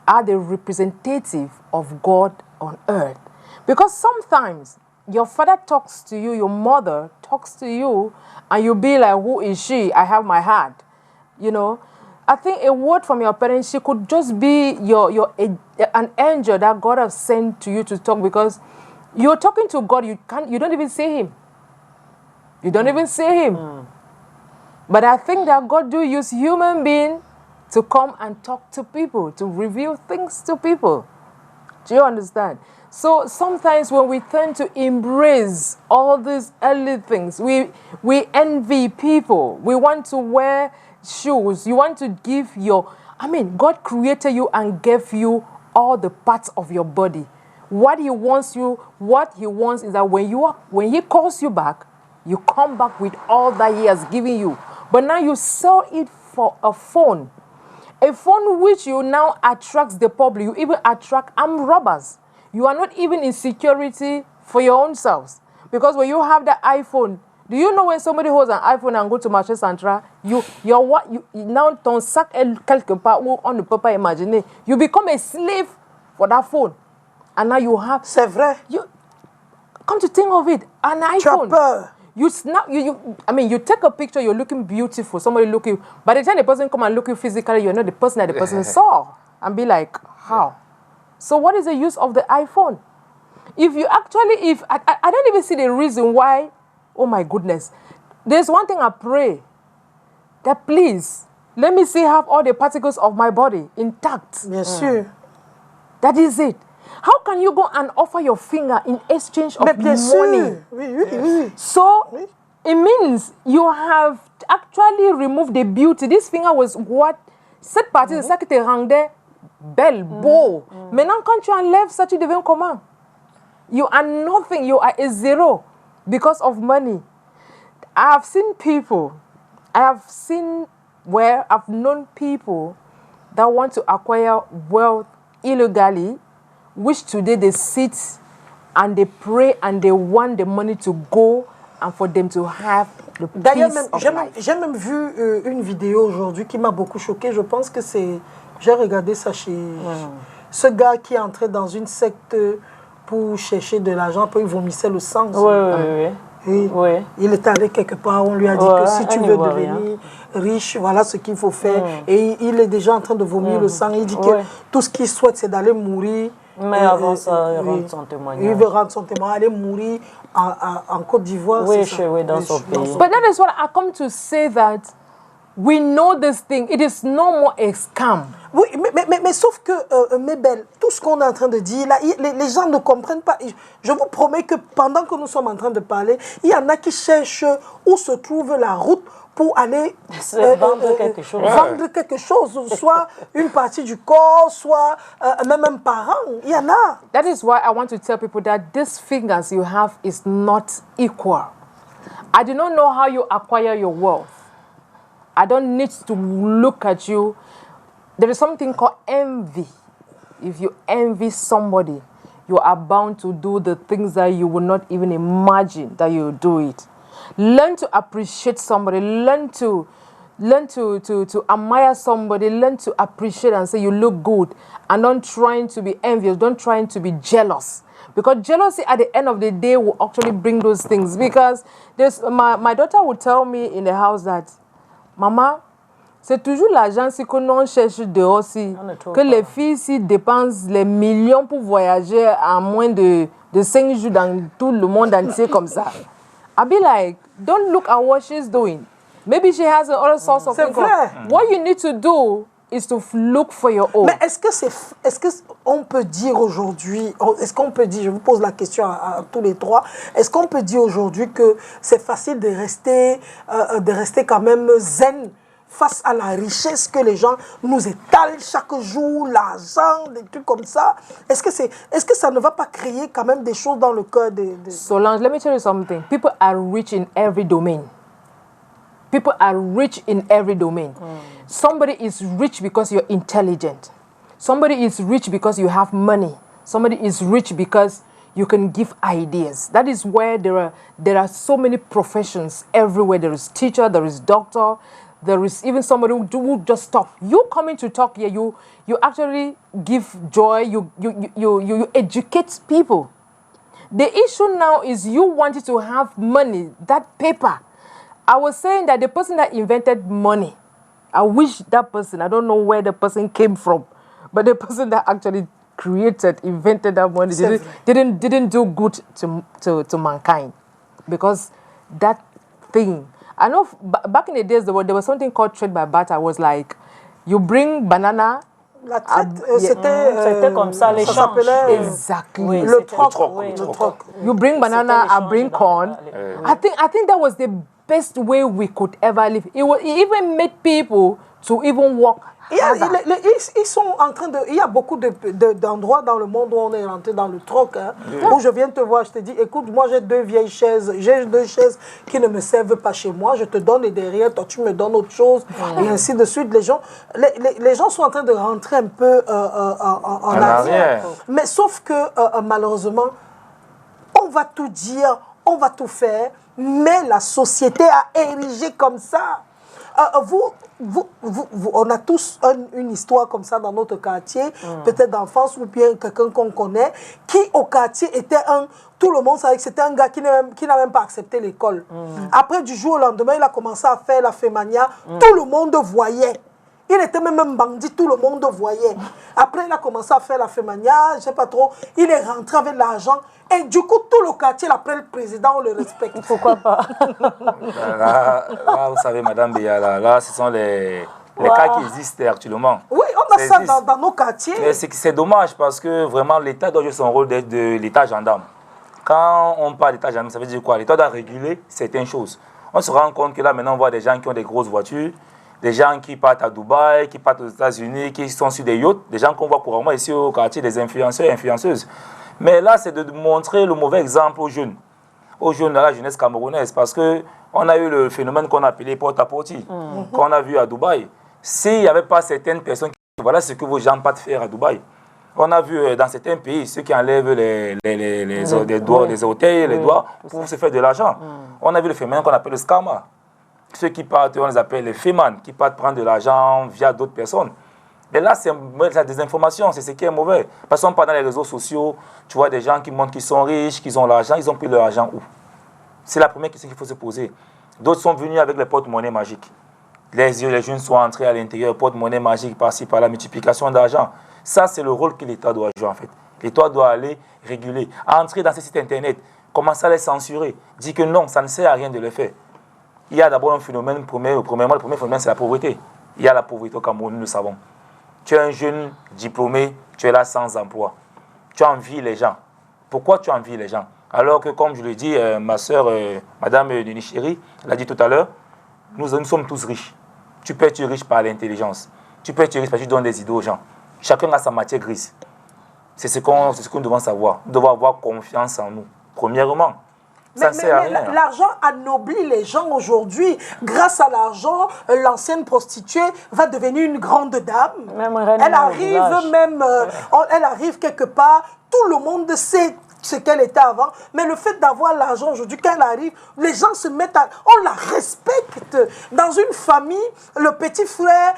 are the representative of God on earth. Because sometimes your father talks to you, your mother talks to you, and you'll be like, who is she? I have my heart. I think a word from your parents, she could just be an angel that God has sent to you to talk, because you're talking to God, you don't even see him. You don't even see him. But I think that God do use human beings to come and talk to people, to reveal things to people. Do you understand? So sometimes when we tend to embrace all these earthly things, we envy people. We want to wear shoes. You want to give God created you and gave you all the parts of your body. What he wants is that when he calls you back, you come back with all that he has given you. But now you sell it for a phone. A phone which you now attracts the public. You even attract armed robbers. You are not even in security for your own selves. Because when you have the iPhone, do you know when somebody holds an iPhone and go to Marché Central, now ton sac est quelque part où on ne peut pas imaginer. You become a slave for that phone. And now you have... C'est vrai. Come to think of it, an iPhone. Tu as peur. You take a picture, you're looking beautiful, somebody looking, by the time the person come and look you physically, you're not the person that the person saw. And be like, how? So what is the use of the iPhone? I don't even see the reason why, oh my goodness. There's one thing I pray, that please, let me see have all the particles of my body intact. Bien sûr. That is it. How can you go and offer your finger in exchange of money? Sûr. Oui. So, it means you have actually removed the beauty. This finger was what... Cette partie, c'est ça qui te rendait belle, beau. Maintenant, quand tu enlèves ça, tu deviens comment? You are nothing. You are a zero because of money. I have known people that want to acquire wealth illegally, which today they sit and they pray and they want the money to go and for them to have the peace of life. J'ai même vu une vidéo aujourd'hui qui m'a beaucoup choquée. Je pense que c'est... J'ai regardé ça chez ce gars qui est entré dans une secte pour chercher de l'argent, après il vomissait le sang. Oui. Il est allé quelque part, on lui a dit que si tu veux devenir riche, voilà ce qu'il faut faire. Et il est déjà en train de vomir le sang. Il dit que tout ce qu'il souhaite, c'est d'aller mourir. Mais avant ça, il rend son témoignage. Il veut rendre son témoignage, aller mourir en Côte d'Ivoire. Oui, dans son pays. But that is what I come to say, that we know this thing. It is no more a scam. Oui, mais sauf que, mes belles, tout ce qu'on est en train de dire, là, les gens ne comprennent pas. Je vous promets que pendant que nous sommes en train de parler, il y en a qui cherchent où se trouve la route pour aller vendre quelque chose. Vendre quelque chose, soit une partie du corps, soit même un parent. Il y en a. That is why I want to tell people that these fingers you have is not equal. I do not know how you acquire your wealth. I don't need to look at you. There is something called envy. If you envy somebody, you are bound to do the things that you would not even imagine that you will do it. Learn to appreciate somebody. Learn to learn to admire somebody, learn to appreciate and say you look good, and don't trying to be envious, don't trying to be jealous. Because jealousy at the end of the day will actually bring those things. Because my daughter would tell me in the house that, Maman, c'est toujours l'argent qu'on l'on cherche dehors si, que les filles ici dépensent les millions pour voyager en moins de 5 jours dans tout le monde entier comme ça. I'll be like, don't look at what she's doing. Maybe she has another source of income. What you need to do is to look for your own. Mais est-ce qu'on peut dire aujourd'hui, je vous pose la question à tous les trois, est-ce qu'on peut dire aujourd'hui que c'est facile de rester quand même zen face à la richesse que les gens nous étalent chaque jour, l'argent, des trucs comme ça? Est-ce que ça ne va pas créer quand même des choses dans le cœur des... Solange, let me tell you something. People are rich in every domain. People are rich in every domain. Somebody is rich because you're intelligent. Somebody is rich because you have money. Somebody is rich because you can give ideas. That is where there are so many professions everywhere. There is teacher, there is doctor, there is even somebody who just talk. You coming to talk here, you actually give joy, you educate people. The issue now is you wanted to have money, that paper. I was saying that the person that invented money, I wish that person, I don't know where the person came from, but the person that actually invented that money didn't do good to mankind. Because that thing, I know back in the days there was something called trade by barter. Was like, you bring banana. La traite, c'était comme ça, les ça s'appelait exactly le troc. You bring banana, I bring corn. I think that was the best way we could ever live. It even made people to even work. Ils sont en train de... Il y a beaucoup d'endroits dans le monde où on est rentré dans le troc. Hein, où je viens te voir, je te dis, écoute, moi j'ai 2 vieilles chaises. J'ai 2 chaises qui ne me servent pas chez moi. Je te donne les derrière, toi tu me donnes autre chose. Et ainsi de suite. Les gens sont en train de rentrer un peu en arrière. Mais sauf que malheureusement, on va tout dire, on va tout faire. Mais la société a érigé comme ça. On a tous une histoire comme ça dans notre quartier, peut-être d'enfance ou bien quelqu'un qu'on connaît, qui au quartier était tout le monde savait que c'était un gars qui n'a même pas accepté l'école. Après, du jour au lendemain, il a commencé à faire la fémania, tout le monde voyait. Il était même bandit, tout le monde voyait. Après, il a commencé à faire la fémania, je ne sais pas trop. Il est rentré avec l'argent. Et du coup, tout le quartier l'appelle le président, on le respecte. Pourquoi pas? Là, vous savez, Madame Béa, là, ce sont les cas qui existent actuellement. Oui, on a ça dans nos quartiers. Mais c'est dommage parce que vraiment, l'État doit jouer son rôle d'être de l'État gendarme. Quand on parle d'État gendarme, ça veut dire quoi? L'État doit réguler certaines choses. On se rend compte que là, maintenant, on voit des gens qui ont des grosses voitures, des gens qui partent à Dubaï, qui partent aux États-Unis, qui sont sur des yachts, des gens qu'on voit couramment ici au quartier, des influenceurs et influenceuses. Mais là, c'est de montrer le mauvais exemple aux jeunes à la jeunesse camerounaise, parce qu'on a eu le phénomène qu'on a appelé porte-à-porte, qu'on a vu à Dubaï. S'il n'y avait pas certaines personnes qui disent, voilà ce que vos gens partent faire à Dubaï. On a vu dans certains pays ceux qui enlèvent les doigts, les orteils, les doigts pour se faire de l'argent. On a vu le phénomène qu'on appelle le scammer. Ceux qui partent, on les appelle les fémans, qui partent prendre de l'argent via d'autres personnes. Et là, c'est la désinformation, c'est ce qui est mauvais. Parce qu'on parle dans les réseaux sociaux, tu vois des gens qui montrent qu'ils sont riches, qu'ils ont l'argent, ils ont pris leur argent où? C'est la première question qu'il faut se poser. D'autres sont venus avec les porte-monnaies magiques. Les jeunes sont entrés à l'intérieur, porte-monnaie magique par-ci, par la multiplication d'argent. Ça, c'est le rôle que l'État doit jouer en fait. L'État doit aller réguler, entrer dans ces sites internet, commencer à les censurer, dire que non, ça ne sert à rien de le faire. Il y a d'abord un phénomène, le premier phénomène, c'est la pauvreté. Il y a la pauvreté au Cameroun, nous le savons. Tu es un jeune diplômé, tu es là sans emploi. Tu envies les gens. Pourquoi tu envies les gens? Alors que, comme je le dis, ma soeur, Madame Denis Chéri, l'a dit tout à l'heure, nous sommes tous riches. Tu peux être riche par l'intelligence. Tu peux être riche parce que tu donnes des idées aux gens. Chacun a sa matière grise. C'est ce que nous devons savoir. Nous devons avoir confiance en nous, premièrement. Mais l'argent anoblit les gens aujourd'hui. Grâce à l'argent, l'ancienne prostituée va devenir une grande dame. Elle arrive quelque part, tout le monde sait ce qu'elle était avant. Mais le fait d'avoir l'argent aujourd'hui, quand elle arrive, les gens se mettent à... On la respecte. Dans une famille, le petit frère,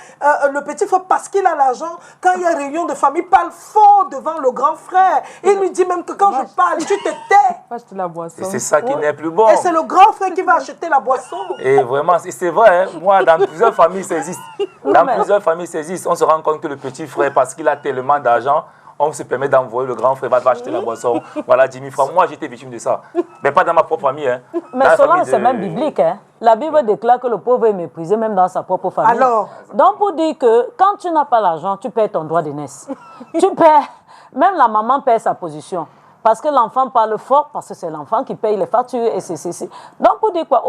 parce qu'il a l'argent, quand il y a réunion de famille, parle fort devant le grand frère. Il lui dit même que quand je parle, tu te tais. La boisson. Et c'est ça qui n'est plus bon. Et c'est le grand frère qui va acheter la boisson. Et vraiment, c'est vrai, hein, moi, dans plusieurs familles, ça existe. Plusieurs familles, ça existe. On se rend compte que le petit frère, parce qu'il a tellement d'argent, on se permet d'envoyer le grand frère, va acheter la boisson. Voilà, 10 000 francs. Moi, j'étais victime de ça. Mais pas dans ma propre famille. Hein. Mais cela, c'est même biblique. Hein. La Bible déclare que le pauvre est méprisé même dans sa propre famille. Alors, donc, pour dire que quand tu n'as pas l'argent, tu perds ton droit d'aînesse. Tu perds, même la maman perd sa position. Parce que l'enfant parle fort, parce que c'est l'enfant qui paye les factures. Et c'est. Donc, pour dire quoi,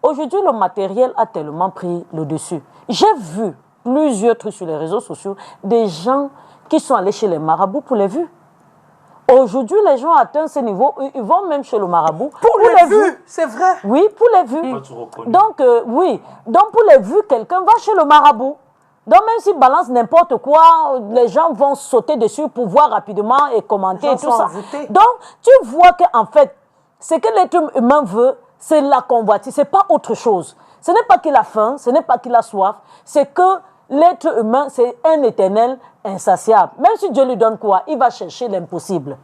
aujourd'hui, le matériel a tellement pris le dessus. J'ai vu plusieurs trucs sur les réseaux sociaux, des gens qui sont allés chez les marabouts pour les vues. Aujourd'hui, les gens atteignent ce niveau, ils vont même chez le marabout. Pour les vues, c'est vrai. Oui, pour les vues. Donc, oui. Donc, pour les vues, quelqu'un va chez le marabout. Donc, même s'il balance n'importe quoi, les gens vont sauter dessus pour voir rapidement et commenter et tout ça. Donc, tu vois qu'en fait, ce que l'être humain veut, c'est la convoitise, c'est pas autre chose. Ce n'est pas qu'il a faim, ce n'est pas qu'il a soif, c'est que l'être humain, c'est un éternel insatiable. Même si Dieu lui donne quoi, il va chercher l'impossible.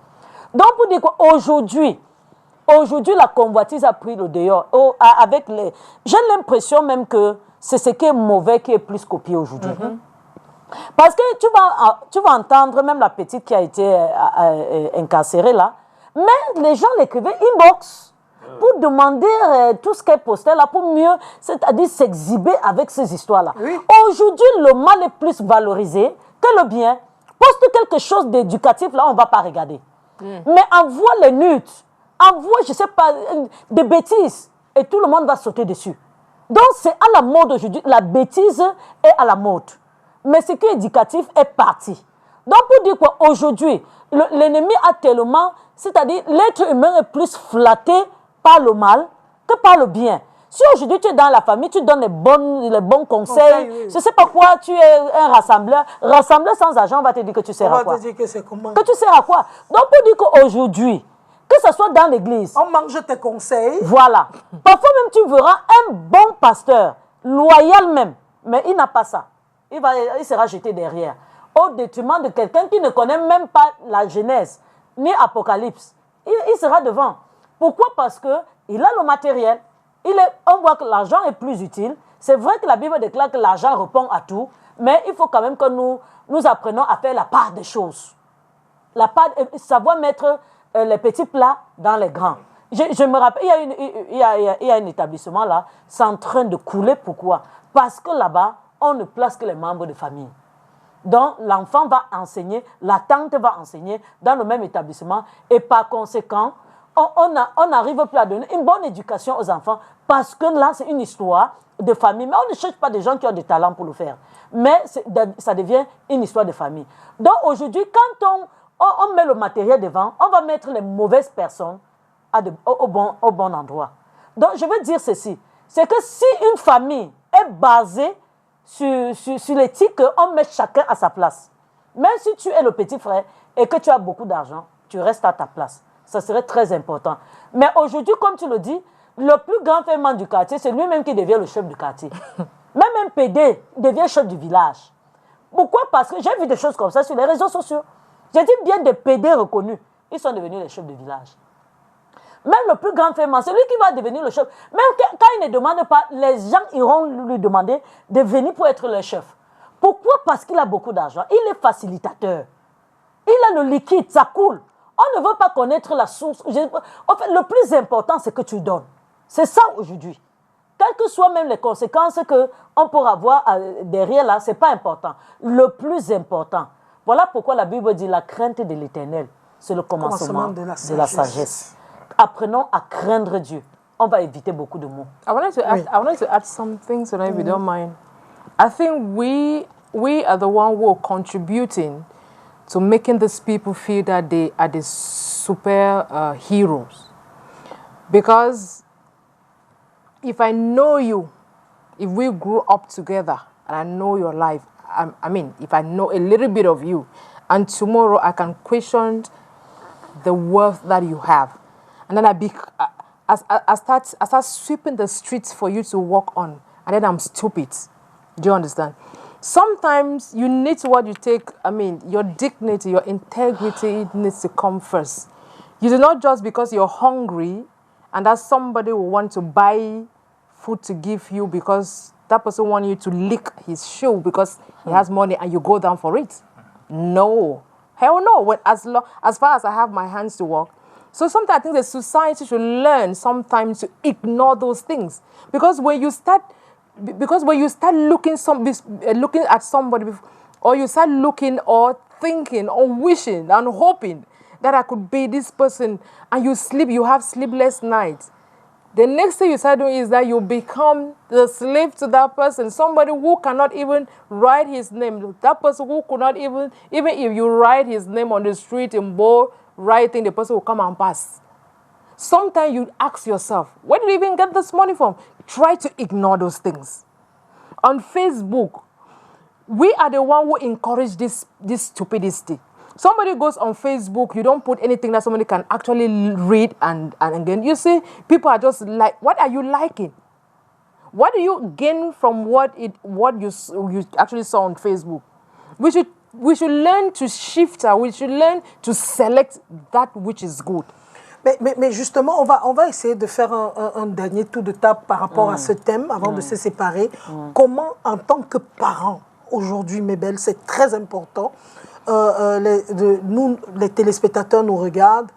Donc, pour dire quoi, aujourd'hui, la convoitise a pris le dehors. J'ai l'impression même que c'est ce qui est mauvais qui est plus copié aujourd'hui. Parce que tu vas entendre même la petite qui a été incarcérée là, mais les gens l'écrivaient inbox pour demander tout ce qu'elle postait là, pour mieux, c'est-à-dire s'exhiber avec ces histoires-là. Oui. Aujourd'hui, le mal est plus valorisé que le bien. Poste quelque chose d'éducatif, là, on ne va pas regarder. Mais envoie les nudes, envoie, je ne sais pas, des bêtises, et tout le monde va sauter dessus. Donc, c'est à la mode aujourd'hui. La bêtise est à la mode. Mais ce qui est éducatif est parti. Donc, pour dire quoi, aujourd'hui, l'ennemi a tellement, c'est-à-dire l'être humain est plus flatté par le mal que par le bien. Si aujourd'hui tu es dans la famille, tu donnes les bons conseils, oui. Je ne sais pas quoi, tu es un rassembleur. Rassembleur sans argent, on va te dire que tu sers à quoi? On va te dire que c'est comment? Que tu sers à quoi? Donc, pour dire qu'aujourd'hui, que ce soit dans l'église, on mange tes conseils. Voilà. Parfois même, tu verras un bon pasteur, loyal même, mais il n'a pas ça. Il sera jeté derrière. Au détriment de quelqu'un qui ne connaît même pas la Genèse, ni Apocalypse. Il sera devant. Pourquoi? Parce qu'il a le matériel. On voit que l'argent est plus utile. C'est vrai que la Bible déclare que l'argent répond à tout, mais il faut quand même que nous apprenions à faire la part des choses. Savoir mettre les petits plats dans les grands. Je me rappelle, il y a un établissement là, c'est en train de couler. Pourquoi? Parce que là-bas, on ne place que les membres de famille. Donc, l'enfant va enseigner, la tante va enseigner dans le même établissement. Et par conséquent, on n'arrive plus à donner une bonne éducation aux enfants parce que là, c'est une histoire de famille. Mais on ne cherche pas des gens qui ont des talents pour le faire. Mais ça devient une histoire de famille. Donc, aujourd'hui, quand on met le matériel devant, on va mettre les mauvaises personnes au bon endroit. Donc, je veux dire ceci. C'est que si une famille est basée sur l'éthique, on met chacun à sa place. Même si tu es le petit frère et que tu as beaucoup d'argent, tu restes à ta place. Ça serait très important. Mais aujourd'hui, comme tu le dis, le plus grand paiement du quartier, c'est lui-même qui devient le chef du quartier. Même un PD devient chef du village. Pourquoi? Parce que j'ai vu des choses comme ça sur les réseaux sociaux. J'ai dit bien des PD reconnus. Ils sont devenus les chefs de village. Même le plus grand paiement, c'est lui qui va devenir le chef. Même quand il ne demande pas, les gens iront lui demander de venir pour être le chef. Pourquoi? Parce qu'il a beaucoup d'argent. Il est facilitateur. Il a le liquide, ça coule. On ne veut pas connaître la source. En fait, le plus important, c'est que tu donnes. C'est ça aujourd'hui. Quelles que soient même les conséquences qu'on pourra avoir derrière là, ce n'est pas important. Le plus important. Voilà pourquoi la Bible dit la crainte de l'Éternel, c'est le commencement de la sagesse. Apprenons à craindre Dieu. On va éviter beaucoup de mots. I wanted to add something, so if you don't mind. I think we are the one who are contributing to making these people feel that they are the super heroes. Because if I know you, if we grew up together and I know your life, if I know a little bit of you, and tomorrow I can question the wealth that you have. And then I start sweeping the streets for you to walk on. And then I'm stupid. Do you understand? Sometimes you need to your dignity, your integrity needs to come first. You do not just because you're hungry and that somebody will want to buy food to give you because that person wants you to lick his shoe because he has money and you go down for it. No. Hell no. As far as I have my hands to work. So sometimes I think the society should learn sometimes to ignore those things. Because when you start looking at somebody, or you start looking or thinking or wishing and hoping that I could be this person, and you have sleepless nights. The next thing you start doing is that you become the slave to that person, somebody who cannot even write his name. That person who could not even if you write his name on the street in bold writing, the person will come and pass. Sometimes you ask yourself, where did you even get this money from? Try to ignore those things. On Facebook, we are the one who encourage this stupidity. Somebody goes on Facebook, you don't put anything that somebody can actually read, and again, you see, people are just like, what are you liking? What do you gain from what you actually saw on Facebook? We should learn to shift, we should learn to select that which is good. Mais justement, on va essayer de faire un dernier tour de table par rapport à ce thème avant de se séparer. Comment, en tant que parents, aujourd'hui, mes belles, c'est très important. Les téléspectateurs nous regardent.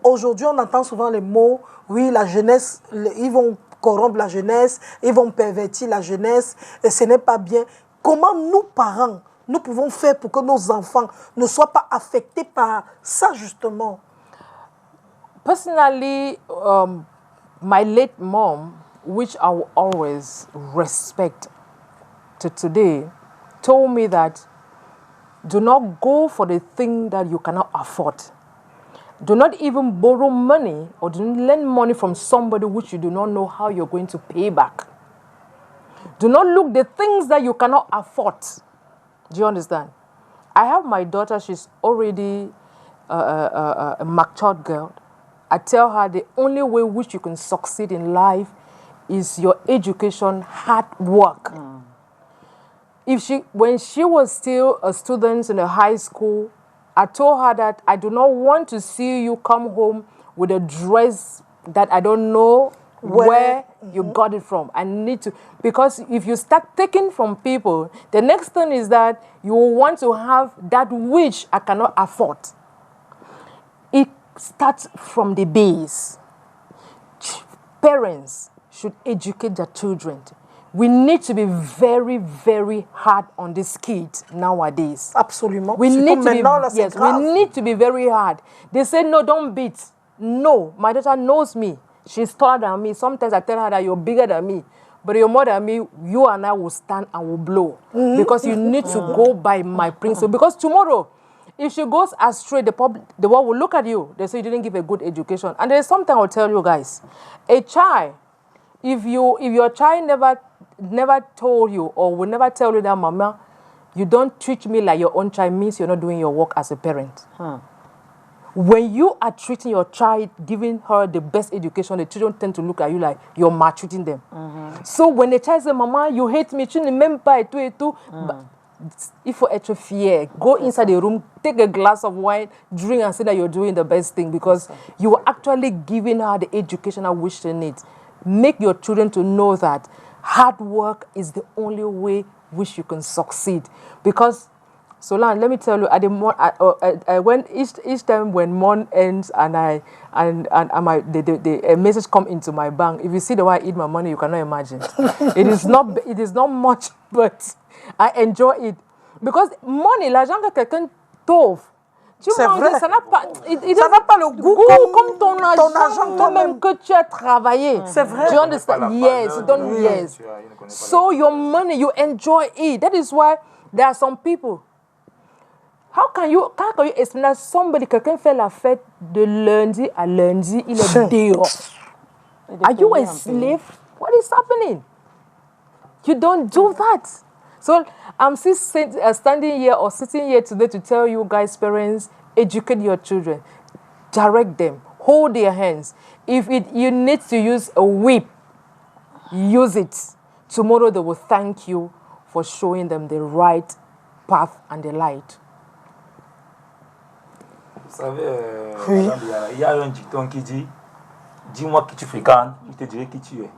Aujourd'hui, on entend souvent les mots, oui, la jeunesse, ils vont corrompre la jeunesse, ils vont pervertir la jeunesse, et ce n'est pas bien. Comment nous, parents, nous pouvons faire pour que nos enfants ne soient pas affectés par ça, justement? Personally, my late mom, which I will always respect to today, told me that do not go for the thing that you cannot afford. Do not even borrow money or do not lend money from somebody which you do not know how you're going to pay back. Do not look the things that you cannot afford. Do you understand? I have my daughter, she's already a matured girl. I tell her the only way which you can succeed in life is your education, hard work. When she was still a student in a high school, I told her that I do not want to see you come home with a dress that I don't know where you got it from. I need to, because if you start taking from people, the next thing is that you will want to have that which I cannot afford. It starts from the base. Parents should educate their children. We need to be very, very hard on these kids nowadays. Absolument. We need to be very hard. They say, no, don't beat. No, my daughter knows me. She's taller than me. Sometimes I tell her that you're bigger than me. But you're more than me, you and I will stand and will blow. Because you need to go by my principle. Because tomorrow, if she goes astray, the world will look at you. They say you didn't give a good education. And there's something I'll tell you guys. A child, if your child never told you or will never tell you that, Mama, you don't treat me like your own child, means you're not doing your work as a parent. When you are treating your child, giving her the best education, the children tend to look at you like you're maltreating them. So when the child says, Mama, you hate me, tu ne m'aimes pas, et tout, il faut être fier. Go inside the room, take a glass of wine, drink, and say that you're doing the best thing because you are actually giving her the educational which she needs. Make your children to know that hard work is the only way which you can succeed. Because, Solange, let me tell you, when each time when month ends and the message come into my bank, if you see the way I eat my money, you cannot imagine. It is not much, but I enjoy it. Because money, l'argent que quelqu'un t'offre, c'est vrai. Ça n'a pas le goût comme ton argent toi-même que tu as travaillé. C'est vrai. Do you understand? Yes, yes. So your money, you enjoy it. That is why there are some people. How can you explain that somebody, quelqu'un fait la fête de lundi à lundi, il est dehors? Are you a slave? What is happening? You don't do that. So I'm still standing here or sitting here today to tell you guys, parents, educate your children. direct them, hold their hands. If you need to use a whip, use it. Tomorrow they will thank you for showing them the right path and the light. Vous savez, il y a un dicton qui dit dis-moi qui tu fréquentes, je te dirai qui tu es.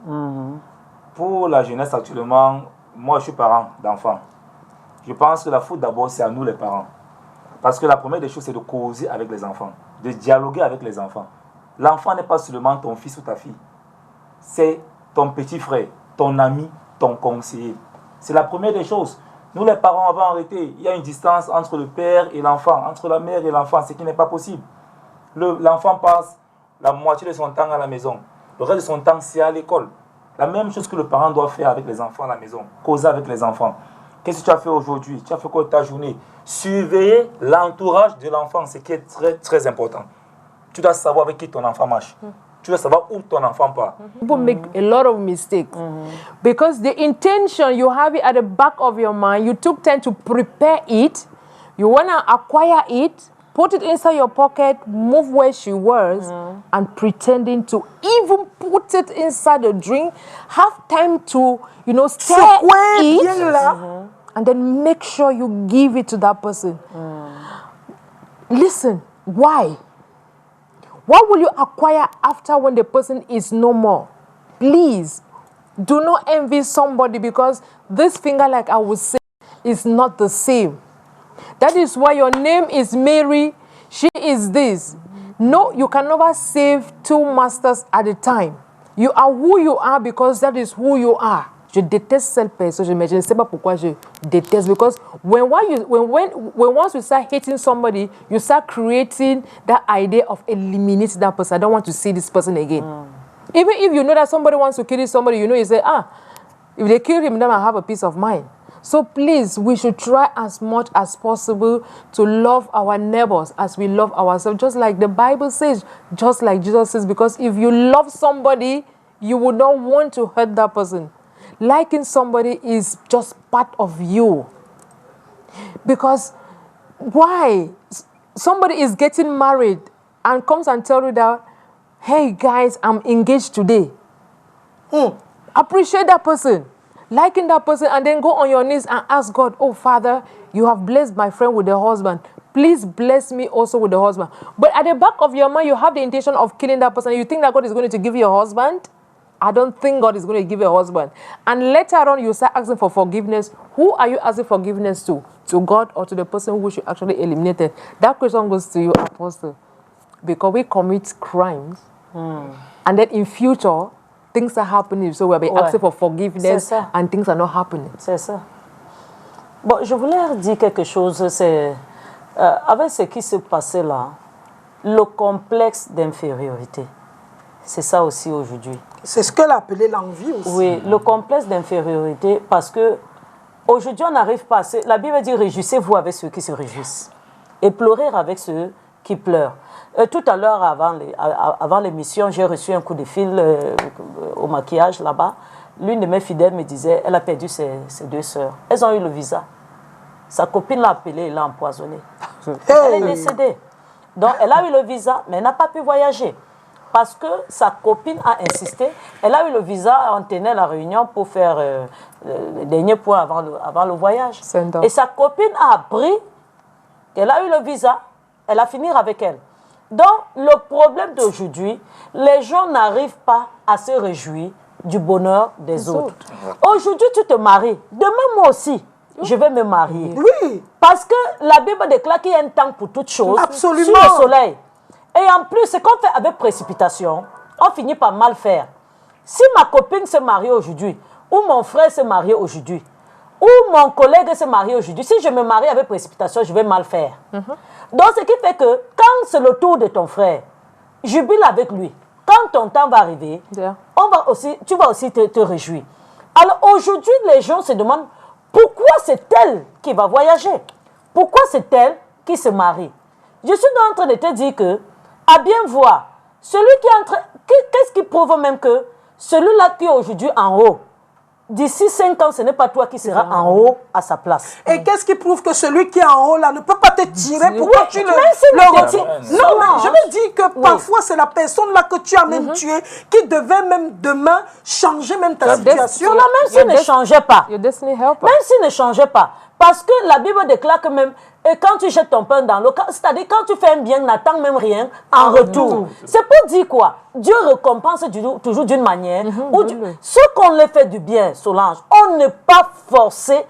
Pour la jeunesse actuellement, moi je suis parent d'enfants. Je pense que la faute d'abord c'est à nous les parents. Parce que la première des choses c'est de causer avec les enfants, de dialoguer avec les enfants. L'enfant n'est pas seulement ton fils ou ta fille, c'est ton petit frère, ton ami, ton conseiller. C'est la première des choses. Nous les parents avons arrêté. Il y a une distance entre le père et l'enfant, entre la mère et l'enfant, ce qui n'est pas possible. L'enfant passe la moitié de son temps à la maison. Le reste de son temps, c'est à l'école. La même chose que le parent doit faire avec les enfants à la maison, causer avec les enfants. Qu'est-ce que tu as fait aujourd'hui? Tu as fait quoi de ta journée? Surveiller l'entourage de l'enfant, ce qui est très, très important. Tu dois savoir avec qui ton enfant marche. Tu dois savoir où ton enfant part. People make a lot of mistakes because the intention you have it at the back of your mind, you took time to prepare it, you want to acquire it, put it inside your pocket, move where she was, and pretending to even put it inside a drink, have time to, stir it, and then make sure you give it to that person. Listen, why? What will you acquire after when the person is no more? Please, do not envy somebody because this finger, like I would say, is not the same. That is why your name is Mary, she is this. No, you can never save two masters at a time. You are who you are because that is who you are. Je déteste cette personne, mais je ne sais pas pourquoi je déteste. Because once you start hating somebody, you start creating that idea of eliminating that person. I don't want to see this person again. Even if you know that somebody wants to kill somebody, you say, if they kill him, then I have a peace of mind. So please, we should try as much as possible to love our neighbors as we love ourselves. Just like the Bible says, just like Jesus says, because if you love somebody, you would not want to hurt that person. Liking somebody is just part of you. Because why? Somebody is getting married and comes and tells you that, hey guys, I'm engaged today. Appreciate that person. Liking that person and then go on your knees and ask God, oh Father, you have blessed my friend with a husband. Please bless me also with a husband. But at the back of your mind, you have the intention of killing that person. You think that God is going to give you a husband? I don't think God is going to give you a husband. And later on, you start asking for forgiveness. Who are you asking forgiveness to? To God or to the person who should actually eliminate it? That question goes to you, Apostle. Because we commit crimes. And then in future, things are happening. So we'll be asking for forgiveness and things are not happening. C'est ça. Bon, je voulais dire quelque chose. C'est avec ce qui se passait là, le complexe d'infériorité. C'est ça aussi aujourd'hui. C'est ce qu'elle appelait l'envie aussi. Oui, le complexe d'infériorité, parce que aujourd'hui, on n'arrive pas à... La Bible dit, réjouissez-vous avec ceux qui se réjouissent et pleurez avec ceux qui pleurent. Tout à l'heure, avant l'émission, j'ai reçu un coup de fil au maquillage là-bas. L'une de mes fidèles me disait, elle a perdu ses deux sœurs. Elles ont eu le visa. Sa copine l'a appelée et l'a empoisonnée. Elle est décédée. Donc, elle a eu le visa, mais elle n'a pas pu voyager. Parce que sa copine a insisté. Elle a eu le visa, on tenait la réunion pour faire le dernier point avant le voyage. Et sa copine a appris qu'elle a eu le visa. Elle a fini avec elle. Donc, le problème d'aujourd'hui, les gens n'arrivent pas à se réjouir du bonheur des autres. Aujourd'hui, tu te maries. Demain, moi aussi, je vais me marier. Oui. Parce que la Bible déclare qu'il y a un temps pour toutes choses. Absolument. Sous le soleil. Et en plus, ce qu'on fait avec précipitation, on finit par mal faire. Si ma copine se marie aujourd'hui, ou mon frère se marie aujourd'hui, ou mon collègue se marie aujourd'hui, si je me marie avec précipitation, je vais mal faire. Donc, ce qui fait que quand c'est le tour de ton frère, jubile avec lui. Quand ton temps va arriver, tu vas aussi te réjouir. Alors, aujourd'hui, les gens se demandent pourquoi c'est elle qui va voyager? Pourquoi c'est elle qui se marie? Je suis en train de te dire que, à bien voir, celui qui est en train... Qu'est-ce qui prouve même que celui-là qui est aujourd'hui en haut d'ici 5 ans, ce n'est pas toi qui seras en haut à sa place. Et qu'est-ce qui prouve que celui qui est en haut là ne peut pas te tirer pour que tu le retires? Non, mais je me dis que parfois c'est la personne là que tu as même tué qui devait même demain changer même ta situation. Même s'il ne changeait pas. Your destiny helper. Même s'il ne changeait pas. Parce que la Bible déclare que même, et quand tu jettes ton pain dans l'eau, c'est-à-dire quand tu fais un bien, n'attends même rien en retour. C'est pour dire quoi? Dieu récompense toujours d'une manière. Ce qu'on les fait du bien, Solange, on n'est pas forcé,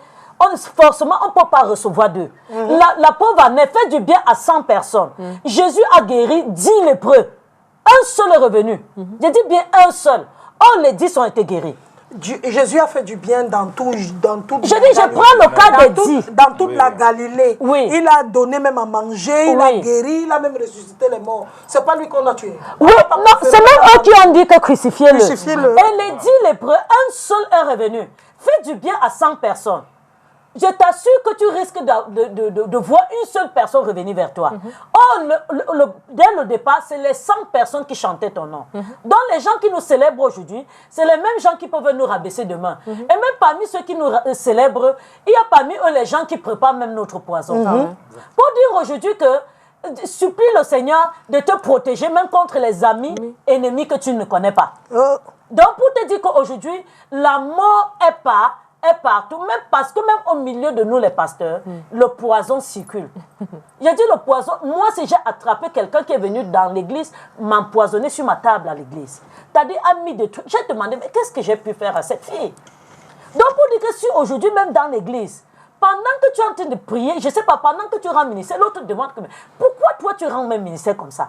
forcément on ne peut pas recevoir d'eux. La pauvre Année fait du bien à 100 personnes. Jésus a guéri 10 lépreux. Un seul est revenu. Je dis bien un seul. Or, les 10 ont été guéris. Jésus a fait du bien dans toute je prends le cas des 10. Dans toute la Galilée. Oui. Il a donné même à manger, il a guéri, il a même ressuscité les morts. C'est pas lui qu'on a tué. Oui, non, c'est même eux qui ont dit que crucifiez-le. Crucifiez-le. Et les 10 lépreux, un seul est revenu. Fais du bien à 100 personnes. Je t'assure que tu risques de voir une seule personne revenir vers toi. Or, dès le départ, c'est les 100 personnes qui chantaient ton nom. Donc, les gens qui nous célèbrent aujourd'hui, c'est les mêmes gens qui peuvent nous rabaisser demain. Et même parmi ceux qui nous célèbrent, il y a parmi eux les gens qui préparent même notre poison. Pour dire aujourd'hui que supplie le Seigneur de te protéger même contre les amis ennemis que tu ne connais pas. Donc, pour te dire qu'aujourd'hui, la mort est partout, même parce que même au milieu de nous les pasteurs, le poison circule. J'ai dit le poison, moi si j'ai attrapé quelqu'un qui est venu dans l'église, m'empoisonner sur ma table à l'église, c'est-à-dire a mis des trucs, j'ai demandé, mais qu'est-ce que j'ai pu faire à cette fille? Donc pour dire que si aujourd'hui même dans l'église, pendant que tu es en train de prier, je ne sais pas, pendant que tu rends ministère, l'autre te demande, pourquoi toi tu rends même ministère comme ça?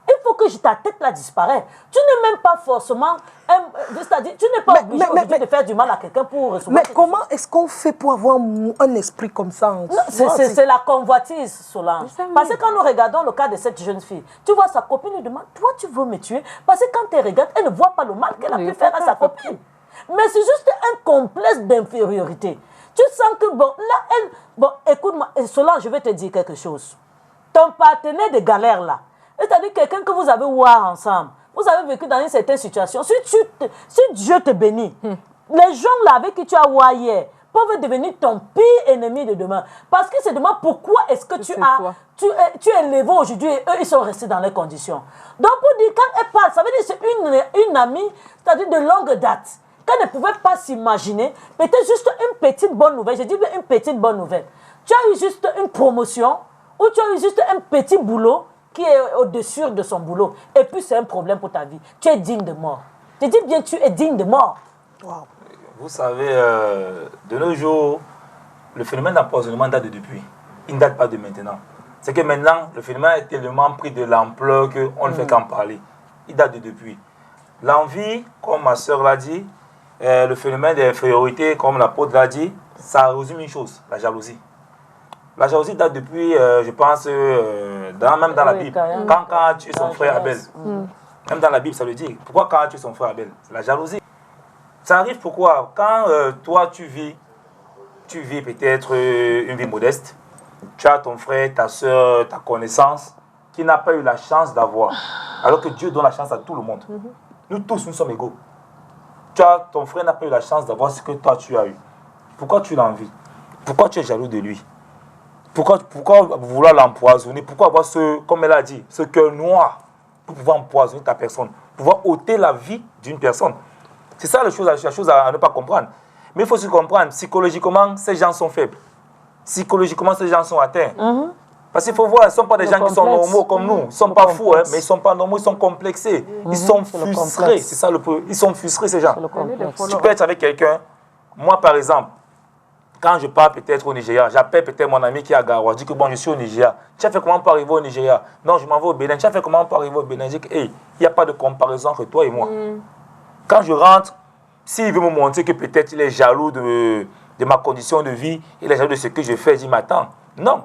Il faut que ta tête là disparaisse. Tu n'es même pas forcément, c'est-à-dire, tu n'es pas obligé de faire du mal à quelqu'un pour recevoir. Mais comment est-ce qu'on fait pour avoir un esprit comme ça? C'est la convoitise, Solange. Parce que quand nous regardons le cas de cette jeune fille, tu vois sa copine lui demande, toi tu veux me tuer? Parce que quand elle regarde, elle ne voit pas le mal qu'elle a pu faire à sa copine. Mais c'est juste un complexe d'infériorité. Tu sens que, bon, là, bon, écoute-moi, Solange, je vais te dire quelque chose. Ton partenaire de galère là, c'est-à-dire quelqu'un que vous avez voir ensemble, vous avez vécu dans une certaine situation. Si Dieu te bénit, les gens là avec qui tu as voir hier peuvent devenir ton pire ennemi de demain. Parce que c'est demain pourquoi est-ce que tu es élevé aujourd'hui et eux ils sont restés dans les conditions. Donc pour dire quand elle parle, ça veut dire que c'est une amie, c'est-à-dire de longue date, qu'elle ne pouvait pas s'imaginer, peut-être juste une petite bonne nouvelle. Je dis une petite bonne nouvelle. Tu as eu juste une promotion ou tu as eu juste un petit boulot qui est au-dessus de son boulot. Et puis, c'est un problème pour ta vie. Tu es digne de mort. Je dis bien, tu es digne de mort. Wow. Vous savez, de nos jours, le phénomène d'empoisonnement date de depuis. Il ne date pas de maintenant. C'est que maintenant, le phénomène a tellement pris de l'ampleur qu'on ne fait qu'en parler. Il date de depuis. L'envie, comme ma soeur l'a dit, le phénomène d'infériorité, comme l'apôtre l'a dit, ça résume une chose, la jalousie. La jalousie date depuis, je pense, même dans la Bible. Quand tu es son frère Abel, même dans la Bible, ça le dit. Pourquoi quand tu es son frère Abel? C'est la jalousie. Ça arrive pourquoi? Quand toi, tu vis peut-être une vie modeste, tu as ton frère, ta soeur, ta connaissance, qui n'a pas eu la chance d'avoir. Alors que Dieu donne la chance à tout le monde. Nous tous, nous sommes égaux. Ton frère n'a pas eu la chance d'avoir ce que toi, tu as eu. Pourquoi tu l'envies? Pourquoi tu es jaloux de lui? Pourquoi vouloir l'empoisonner? Pourquoi avoir comme elle a dit, ce cœur noir pour pouvoir empoisonner ta personne, pouvoir ôter la vie d'une personne? C'est ça la chose à ne pas comprendre. Mais il faut se comprendre, psychologiquement, ces gens sont faibles. Psychologiquement, ces gens sont atteints. Parce qu'il faut voir, ce ne sont pas des gens qui sont normaux comme nous. Ils ne sont pas fous, mais ils ne sont pas normaux, ils sont complexés. Ils sont frustrés. C'est ça le problème. Ils sont frustrés, ces gens. Tu peux être avec quelqu'un. Moi, par exemple, quand je pars peut-être au Nigeria, j'appelle peut-être mon ami qui est à Garoua, je dis que bon, je suis au Nigeria. Tu as fait comment pour arriver au Nigeria? Non, je m'en vais au Bénin. Tu as fait comment pour arriver au Bénin? Je dis que, hey, il n'y a pas de comparaison entre toi et moi. Quand je rentre, s'il veut me montrer que peut-être il est jaloux de ma condition de vie, il est jaloux de ce que je fais, je dis, mais attends, non,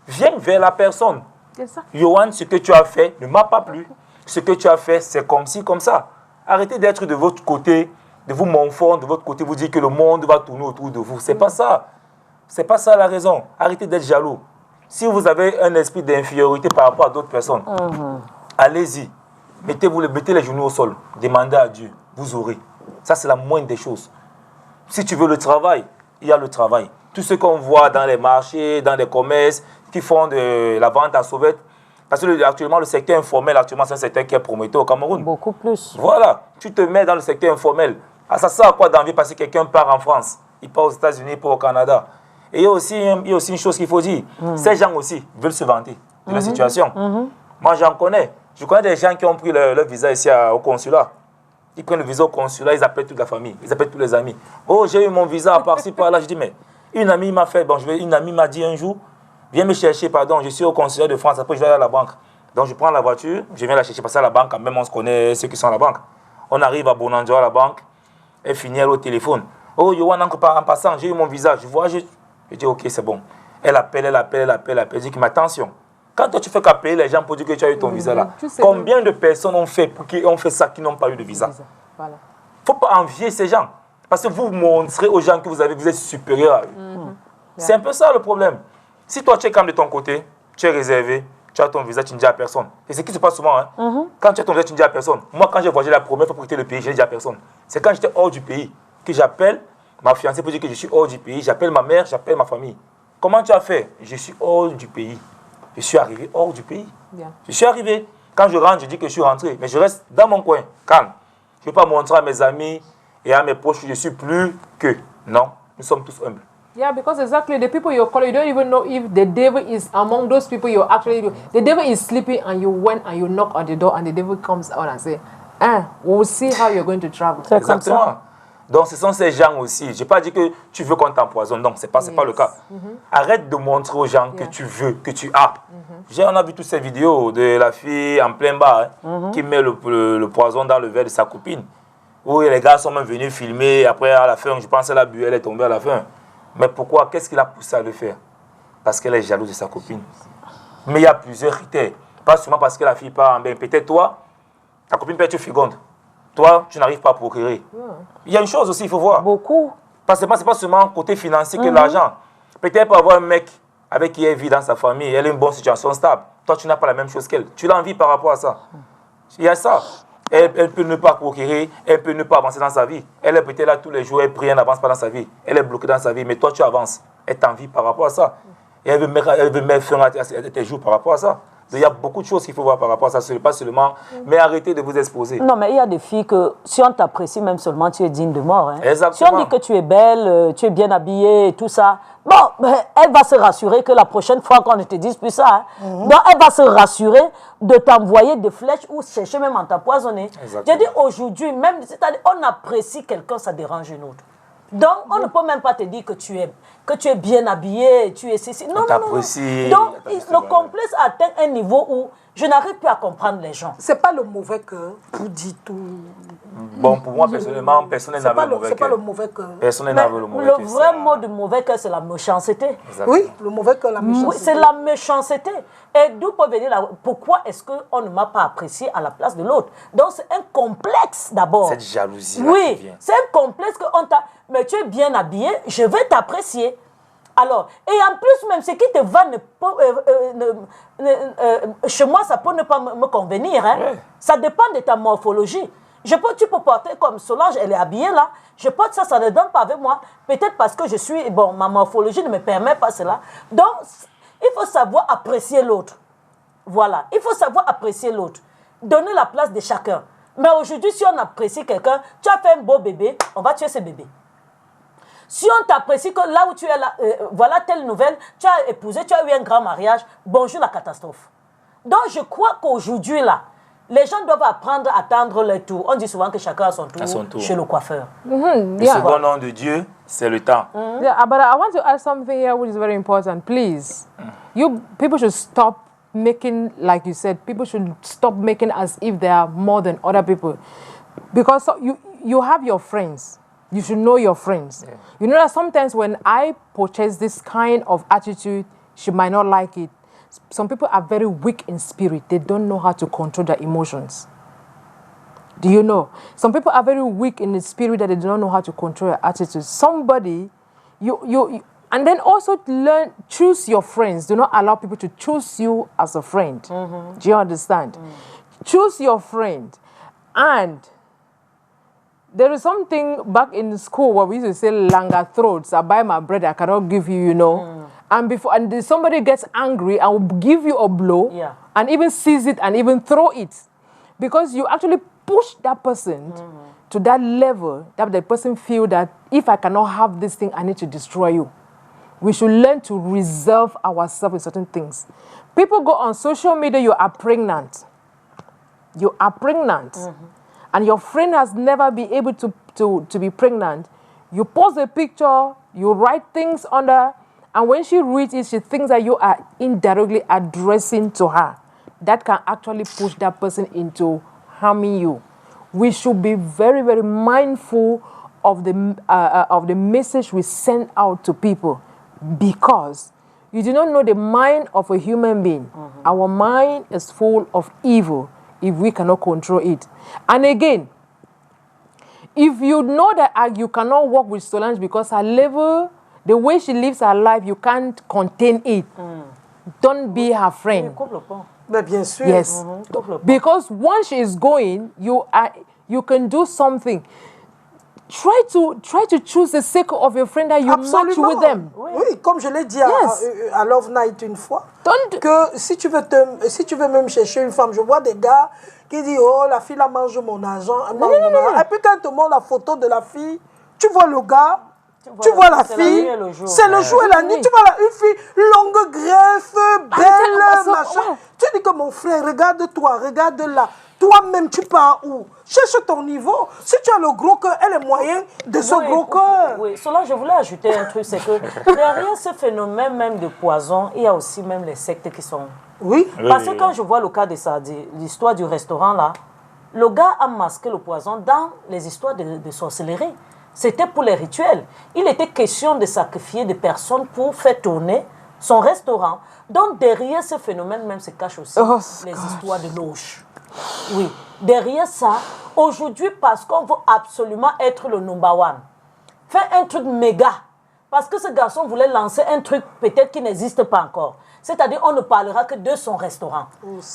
viens vers la personne. Yohan, ce que tu as fait ne m'a pas plu. Ce que tu as fait, c'est comme ci, comme ça. Arrêtez d'être de votre côté, de vous morfondre de votre côté, vous dire que le monde va tourner autour de vous. C'est pas ça. C'est pas ça la raison. Arrêtez d'être jaloux. Si vous avez un esprit d'infériorité par rapport à d'autres personnes, allez-y. Mettez les genoux au sol. Demandez à Dieu. Vous aurez. Ça, c'est la moindre des choses. Si tu veux le travail, il y a le travail. Tout ce qu'on voit dans les marchés, dans les commerces, qui font de la vente à sauvette, parce que actuellement, le secteur informel, actuellement, c'est un secteur qui est prometteur au Cameroun. Beaucoup plus. Voilà, tu te mets dans le secteur informel. Ah, ça sert à quoi d'envie parce que quelqu'un part en France, il part aux États-Unis, il part au Canada. Et il y a aussi une chose qu'il faut dire. Ces gens aussi veulent se vanter de la situation. Moi, j'en connais. Je connais des gens qui ont pris leur visa ici au consulat. Ils prennent le visa au consulat, ils appellent toute la famille, ils appellent tous les amis. Oh, j'ai eu mon visa à par-ci, par-là. Je dis, mais une amie m'a fait, une amie m'a dit un jour, viens me chercher, pardon, je suis au consulat de France, après je vais aller à la banque. Donc je prends la voiture, je viens la chercher, parce qu'à la banque, quand même, on se connaît ceux qui sont à la banque. On arrive à Bonanjo à la banque, elle finit au téléphone. Oh, Yohan, en passant, j'ai eu mon visa, je vois, je dis, ok, c'est bon. Elle appelle, elle dit, mais attention, quand toi tu fais qu'appeler les gens pour dire que tu as eu ton visa là, combien de personnes ont fait ça qui n'ont pas eu de visa? Il ne faut pas envier ces gens. Parce que vous montrez aux gens que vous êtes supérieur à eux. C'est un peu ça le problème. Si toi tu es calme de ton côté, tu es réservé, tu as ton visa, tu ne dis à personne. Et c'est ce qui se passe souvent. Hein? Quand tu as ton visa, tu ne dis à personne. Moi, quand j'ai voyagé la première fois pour quitter le pays, je ne dis à personne. C'est quand j'étais hors du pays que j'appelle ma fiancée pour dire que je suis hors du pays. J'appelle ma mère, j'appelle ma famille. Comment tu as fait? Je suis hors du pays. Je suis arrivé hors du pays. Je suis arrivé. Quand je rentre, je dis que je suis rentré. Mais je reste dans mon coin, calme. Je ne vais pas montrer à mes amis et à mes proches que je suis plus que. Non, nous sommes tous humbles. Yeah, because exactly the people you're calling, you don't even know if the devil is among those people you're actually. The devil is sleeping and you went and you knock on the door and the devil comes out and say, we'll see how you're going to travel. Exactement. Donc ce sont ces gens aussi. Je n'ai pas dit que tu veux qu'on t'empoisonne. Non, ce n'est pas le cas. Arrête de montrer aux gens que tu veux, que tu as. On a vu toutes ces vidéos de la fille en plein bar qui met le poison dans le verre de sa copine. Où les gars sont même venus filmer. Après, à la fin, je pense que la buée est tombée à la fin. Mais pourquoi? Qu'est-ce qui l'a poussé à le faire? Parce qu'elle est jalouse de sa copine. Mais il y a plusieurs critères. Pas seulement parce que la fille part en bain. Peut-être toi, ta copine peut être féconde. Toi, tu n'arrives pas à procurer. Il y a une chose aussi, il faut voir. Beaucoup. Parce que ce n'est pas seulement côté financier que l'argent. Peut-être pour avoir un mec avec qui elle vit dans sa famille, elle a une bonne situation stable. Toi, tu n'as pas la même chose qu'elle. Tu l'envies par rapport à ça. Il y a ça. Elle peut ne pas procurer, elle peut ne pas avancer dans sa vie. Elle est peut-être là tous les jours, elle prie, elle n'avance pas dans sa vie. Elle est bloquée dans sa vie, mais toi, tu avances. Elle t'envie par rapport à ça. Et elle veut mettre fin à tes jours par rapport à ça. Il y a beaucoup de choses qu'il faut voir par rapport à ça, ce n'est pas seulement, mais arrêtez de vous exposer. Non, mais il y a des filles que, si on t'apprécie même seulement, tu es digne de mort. Hein. Exactement. Si on dit que tu es belle, tu es bien habillée et tout ça, bon, elle va se rassurer que la prochaine fois qu'on ne te dise plus ça, hein, donc elle va se rassurer de t'envoyer des flèches ou chercher même à t'empoisonner. J'ai dit aujourd'hui, même, c'est-à-dire, on apprécie quelqu'un, ça dérange une autre. Donc, on ne peut même pas te dire que tu es bien habillé, tu es ceci. Non, non, non. Donc, le complexe atteint un niveau où je n'arrive plus à comprendre les gens. C'est pas le mauvais cœur pour dire tout. Bon, pour moi, personnellement, personne n'a le mauvais cœur. C'est pas le mauvais cœur. Personne n'a le mauvais cœur. Le vrai mot de mauvais cœur, c'est la méchanceté. Exactement. Oui, le mauvais cœur, la méchanceté. Oui, c'est la méchanceté. Et d'où peut venir pourquoi est-ce qu'on ne m'a pas apprécié à la place de l'autre? Donc, c'est un complexe d'abord. Cette jalousie. Oui, c'est un complexe qu'on t'a. Mais tu es bien habillé, je vais t'apprécier. Alors, et en plus, même ce qui te va chez moi, ça peut ne pas me convenir. Hein? Ouais. Ça dépend de ta morphologie. Tu peux porter comme Solange, elle est habillée là. Je porte ça, ça ne donne pas avec moi. Peut-être parce que ma morphologie ne me permet pas cela. Donc, il faut savoir apprécier l'autre. Voilà, il faut savoir apprécier l'autre. Donner la place de chacun. Mais aujourd'hui, si on apprécie quelqu'un, tu as fait un beau bébé, on va tuer ce bébé. Si on t'apprécie que là où tu es là, voilà telle nouvelle, tu as épousé, tu as eu un grand mariage, bonjour la catastrophe. Donc je crois qu'aujourd'hui là, les gens doivent apprendre à attendre leur tour. On dit souvent que chacun a son tour chez le coiffeur. Le second nom de Dieu, c'est le temps. Yeah, but I want to add something here which is very important. Please, people should stop making, like you said, people should stop making as if they are more than other people. Because you have your friends. You should know your friends. Yeah. You know that sometimes when I purchase this kind of attitude, she might not like it. Some people are very weak in spirit. They don't know how to control their emotions. Do you know? Some people are very weak in the spirit that they don't know how to control their attitudes. Somebody, and then also choose your friends. Do not allow people to choose you as a friend. Do you understand? Choose your friend and There is something back in school where we used to say longer throats. I buy my bread, I cannot give you, you know. And somebody gets angry and will give you a blow and even seize it and even throw it. Because you actually push that person to that level that the person feel that if I cannot have this thing, I need to destroy you. We should learn to reserve ourselves in certain things. People go on social media, you are pregnant. You are pregnant. And your friend has never been able to be pregnant. You post a picture, you write things under, and when she reads it, she thinks that you are indirectly addressing to her. That can actually push that person into harming you. We should be very, very mindful of the message we send out to people, because you do not know the mind of a human being. Our mind is full of evil if we cannot control it. And again, if you know that you cannot work with Solange because her level, the way she lives her life, you can't contain it, don't be her friend. Mais bien sûr. Yes. Because once she is going, you can do something. Try to choose the circle of your friend that you match with them. Oui, comme je l'ai dit à Love Night une fois, que si tu veux même chercher une femme, je vois des gars qui disent oh la fille là mange mon argent, et puis quand tu montres la photo de la fille, tu vois le gars, tu vois la fille, c'est le jour et la nuit, tu vois là, une fille longue greffe, belle, machin. Tu dis que mon frère, regarde-toi, regarde là. Toi-même, tu pars où? Cherche ton niveau. Si tu as le gros cœur, elle est moyen de ce gros cœur. Oui, cela, je voulais ajouter un truc, c'est que derrière ce phénomène même de poison, il y a aussi même les sectes qui sont... Oui. Parce que quand je vois le cas de ça, l'histoire du restaurant là, le gars a masqué le poison dans les histoires de sorcellerie. C'était pour les rituels. Il était question de sacrifier des personnes pour faire tourner son restaurant. Donc derrière ce phénomène même se cachent aussi les histoires de loge. Oui, derrière ça, aujourd'hui, parce qu'on veut absolument être le number one, faire un truc méga, parce que ce garçon voulait lancer un truc peut-être qui n'existe pas encore. C'est-à-dire, on ne parlera que de son restaurant.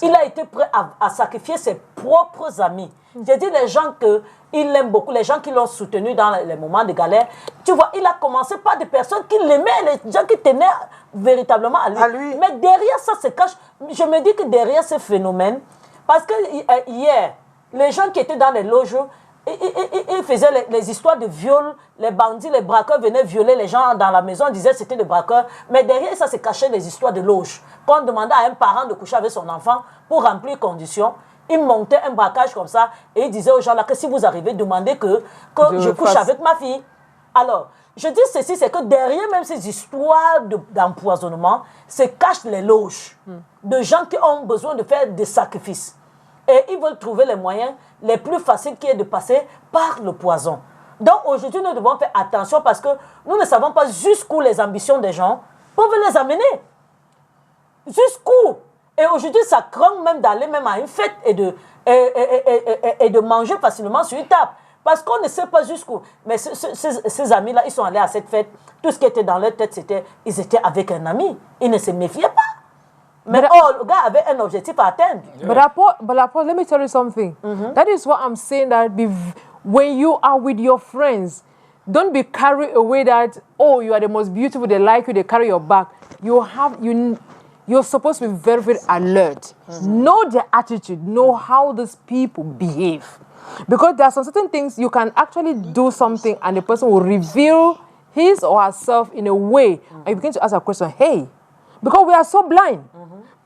Il a été prêt à sacrifier ses propres amis. J'ai dit les gens qu'il aime beaucoup, les gens qui l'ont soutenu dans les moments de galère. Tu vois, il a commencé par des personnes qui l'aimaient, les gens qui tenaient véritablement à lui. Mais derrière ça se cache, je me dis que derrière ce phénomène, parce que hier, les gens qui étaient dans les loges, ils faisaient les histoires de viol, les bandits, les braqueurs venaient violer les gens dans la maison, disaient que c'était des braqueurs, mais derrière ça se cachait les histoires de loge. Quand on demandait à un parent de coucher avec son enfant pour remplir conditions, il montait un braquage comme ça et il disait aux gens là que si vous arrivez, demandez que je couche avec ma fille. Alors, je dis ceci, c'est que derrière même ces histoires d'empoisonnement se cachent les loges de gens qui ont besoin de faire des sacrifices. Et ils veulent trouver les moyens les plus faciles qui est de passer par le poison. Donc aujourd'hui, nous devons faire attention parce que nous ne savons pas jusqu'où les ambitions des gens peuvent les amener. Jusqu'où. Et aujourd'hui, ça craint même d'aller même à une fête et de manger facilement sur une table. Parce qu'on ne sait pas jusqu'où. Mais ces amis-là, ils sont allés à cette fête. Tout ce qui était dans leur tête, c'était ils étaient avec un ami. Ils ne se méfiaient pas. Mais le gars avait un objectif à atteindre. But let me tell you something. That is what I'm saying, that when you are with your friends, don't be carried away that, oh, you are the most beautiful, they like you, they carry your back. You're supposed to be very, very alert. Know their attitude. Know how these people behave. Because there are some certain things you can actually do something and the person will reveal his or herself in a way and you begin to ask a question, hey, because we are so blind.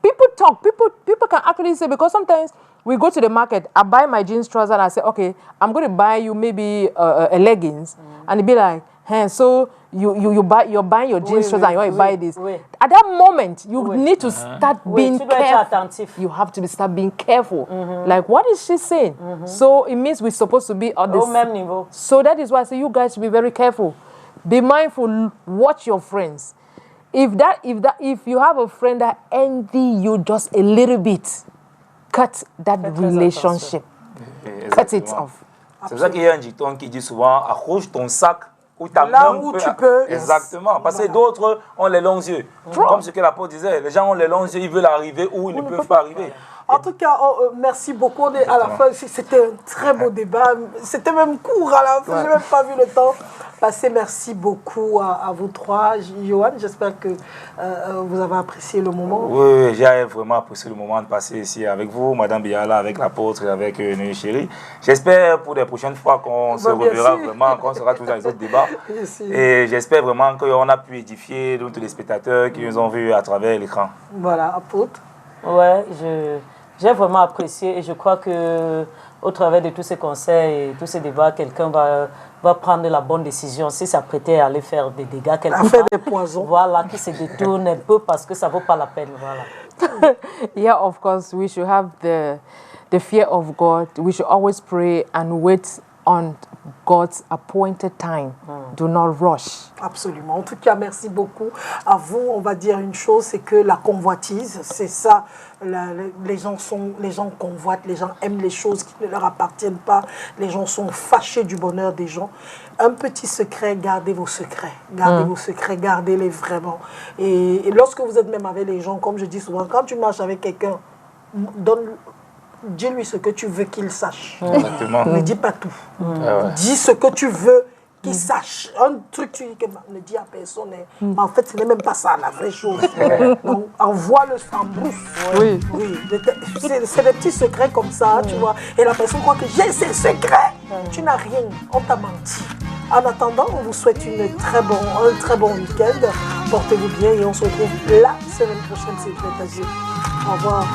People talk, people can actually say, because sometimes we go to the market, I buy my jeans trouser and I say, okay, I'm going to buy you maybe a leggings. And it'd be like, hey, so you're buying your jeans trouser and you want to buy this. At that moment, you need to start being careful. You have to start being careful. Like, what is she saying? So it means we're supposed to be on this. So that is why I say you guys should be very careful. Be mindful, watch your friends. If you have a friend that envy you just a little bit, cut that relationship. Cut it off. C'est pour ça qu'il y a un dicton qui dit souvent accroche ton sac où tu peux. Exactement. Parce que d'autres ont les longs yeux. Comme ce que l'apôtre disait, les gens ont les longs yeux, ils veulent arriver où ils ne peuvent pas arriver. En tout cas, merci beaucoup. On est à la fin, c'était un très beau débat. C'était même court à la fin. Je n'ai même pas vu le temps passer. Merci beaucoup à vous trois. Johan, j'espère que vous avez apprécié le moment. Oui, j'ai vraiment apprécié le moment de passer ici avec vous, Madame Biala, avec l'apôtre et avec Neuilly Chéri. J'espère pour les prochaines fois qu'on se reverra vraiment, qu'on sera toujours dans les autres débats. Et j'espère vraiment qu'on a pu édifier nos téléspectateurs qui nous ont vus à travers l'écran. Voilà, apôtre. Ouais, j'ai vraiment apprécié et je crois que au travers de tous ces conseils et tous ces débats, quelqu'un va prendre la bonne décision si s'apprêtait à aller faire des dégâts quelque part. Faire des poisons. Voilà, qui se détourne un peu parce que ça ne vaut pas la peine. Voilà. Yeah, of course, we should have the fear of God. We should always pray and wait on God's appointed time. Do not rush. Absolument. En tout cas, merci beaucoup à vous. On va dire une chose, c'est que la convoitise, c'est ça. Les gens convoitent, les gens aiment les choses qui ne leur appartiennent pas. Les gens sont fâchés du bonheur des gens. Un petit secret, gardez vos secrets. Gardez vos secrets, gardez-les vraiment. Et lorsque vous êtes même avec les gens, comme je dis souvent, quand tu marches avec quelqu'un, dis-lui ce que tu veux qu'il sache. Exactement. Ne dis pas tout. Dis ce que tu veux qu'il sache. Un truc, tu dis que ne dis à personne. Mais en fait, ce n'est même pas ça la vraie chose. Donc, envoie-le en brousse. Oui. C'est des petits secrets comme ça, tu vois. Et la personne croit que j'ai ces secrets. Tu n'as rien. On t'a menti. En attendant, on vous souhaite un très bon week-end. Portez-vous bien et on se retrouve la semaine prochaine, c'est fait. Au revoir.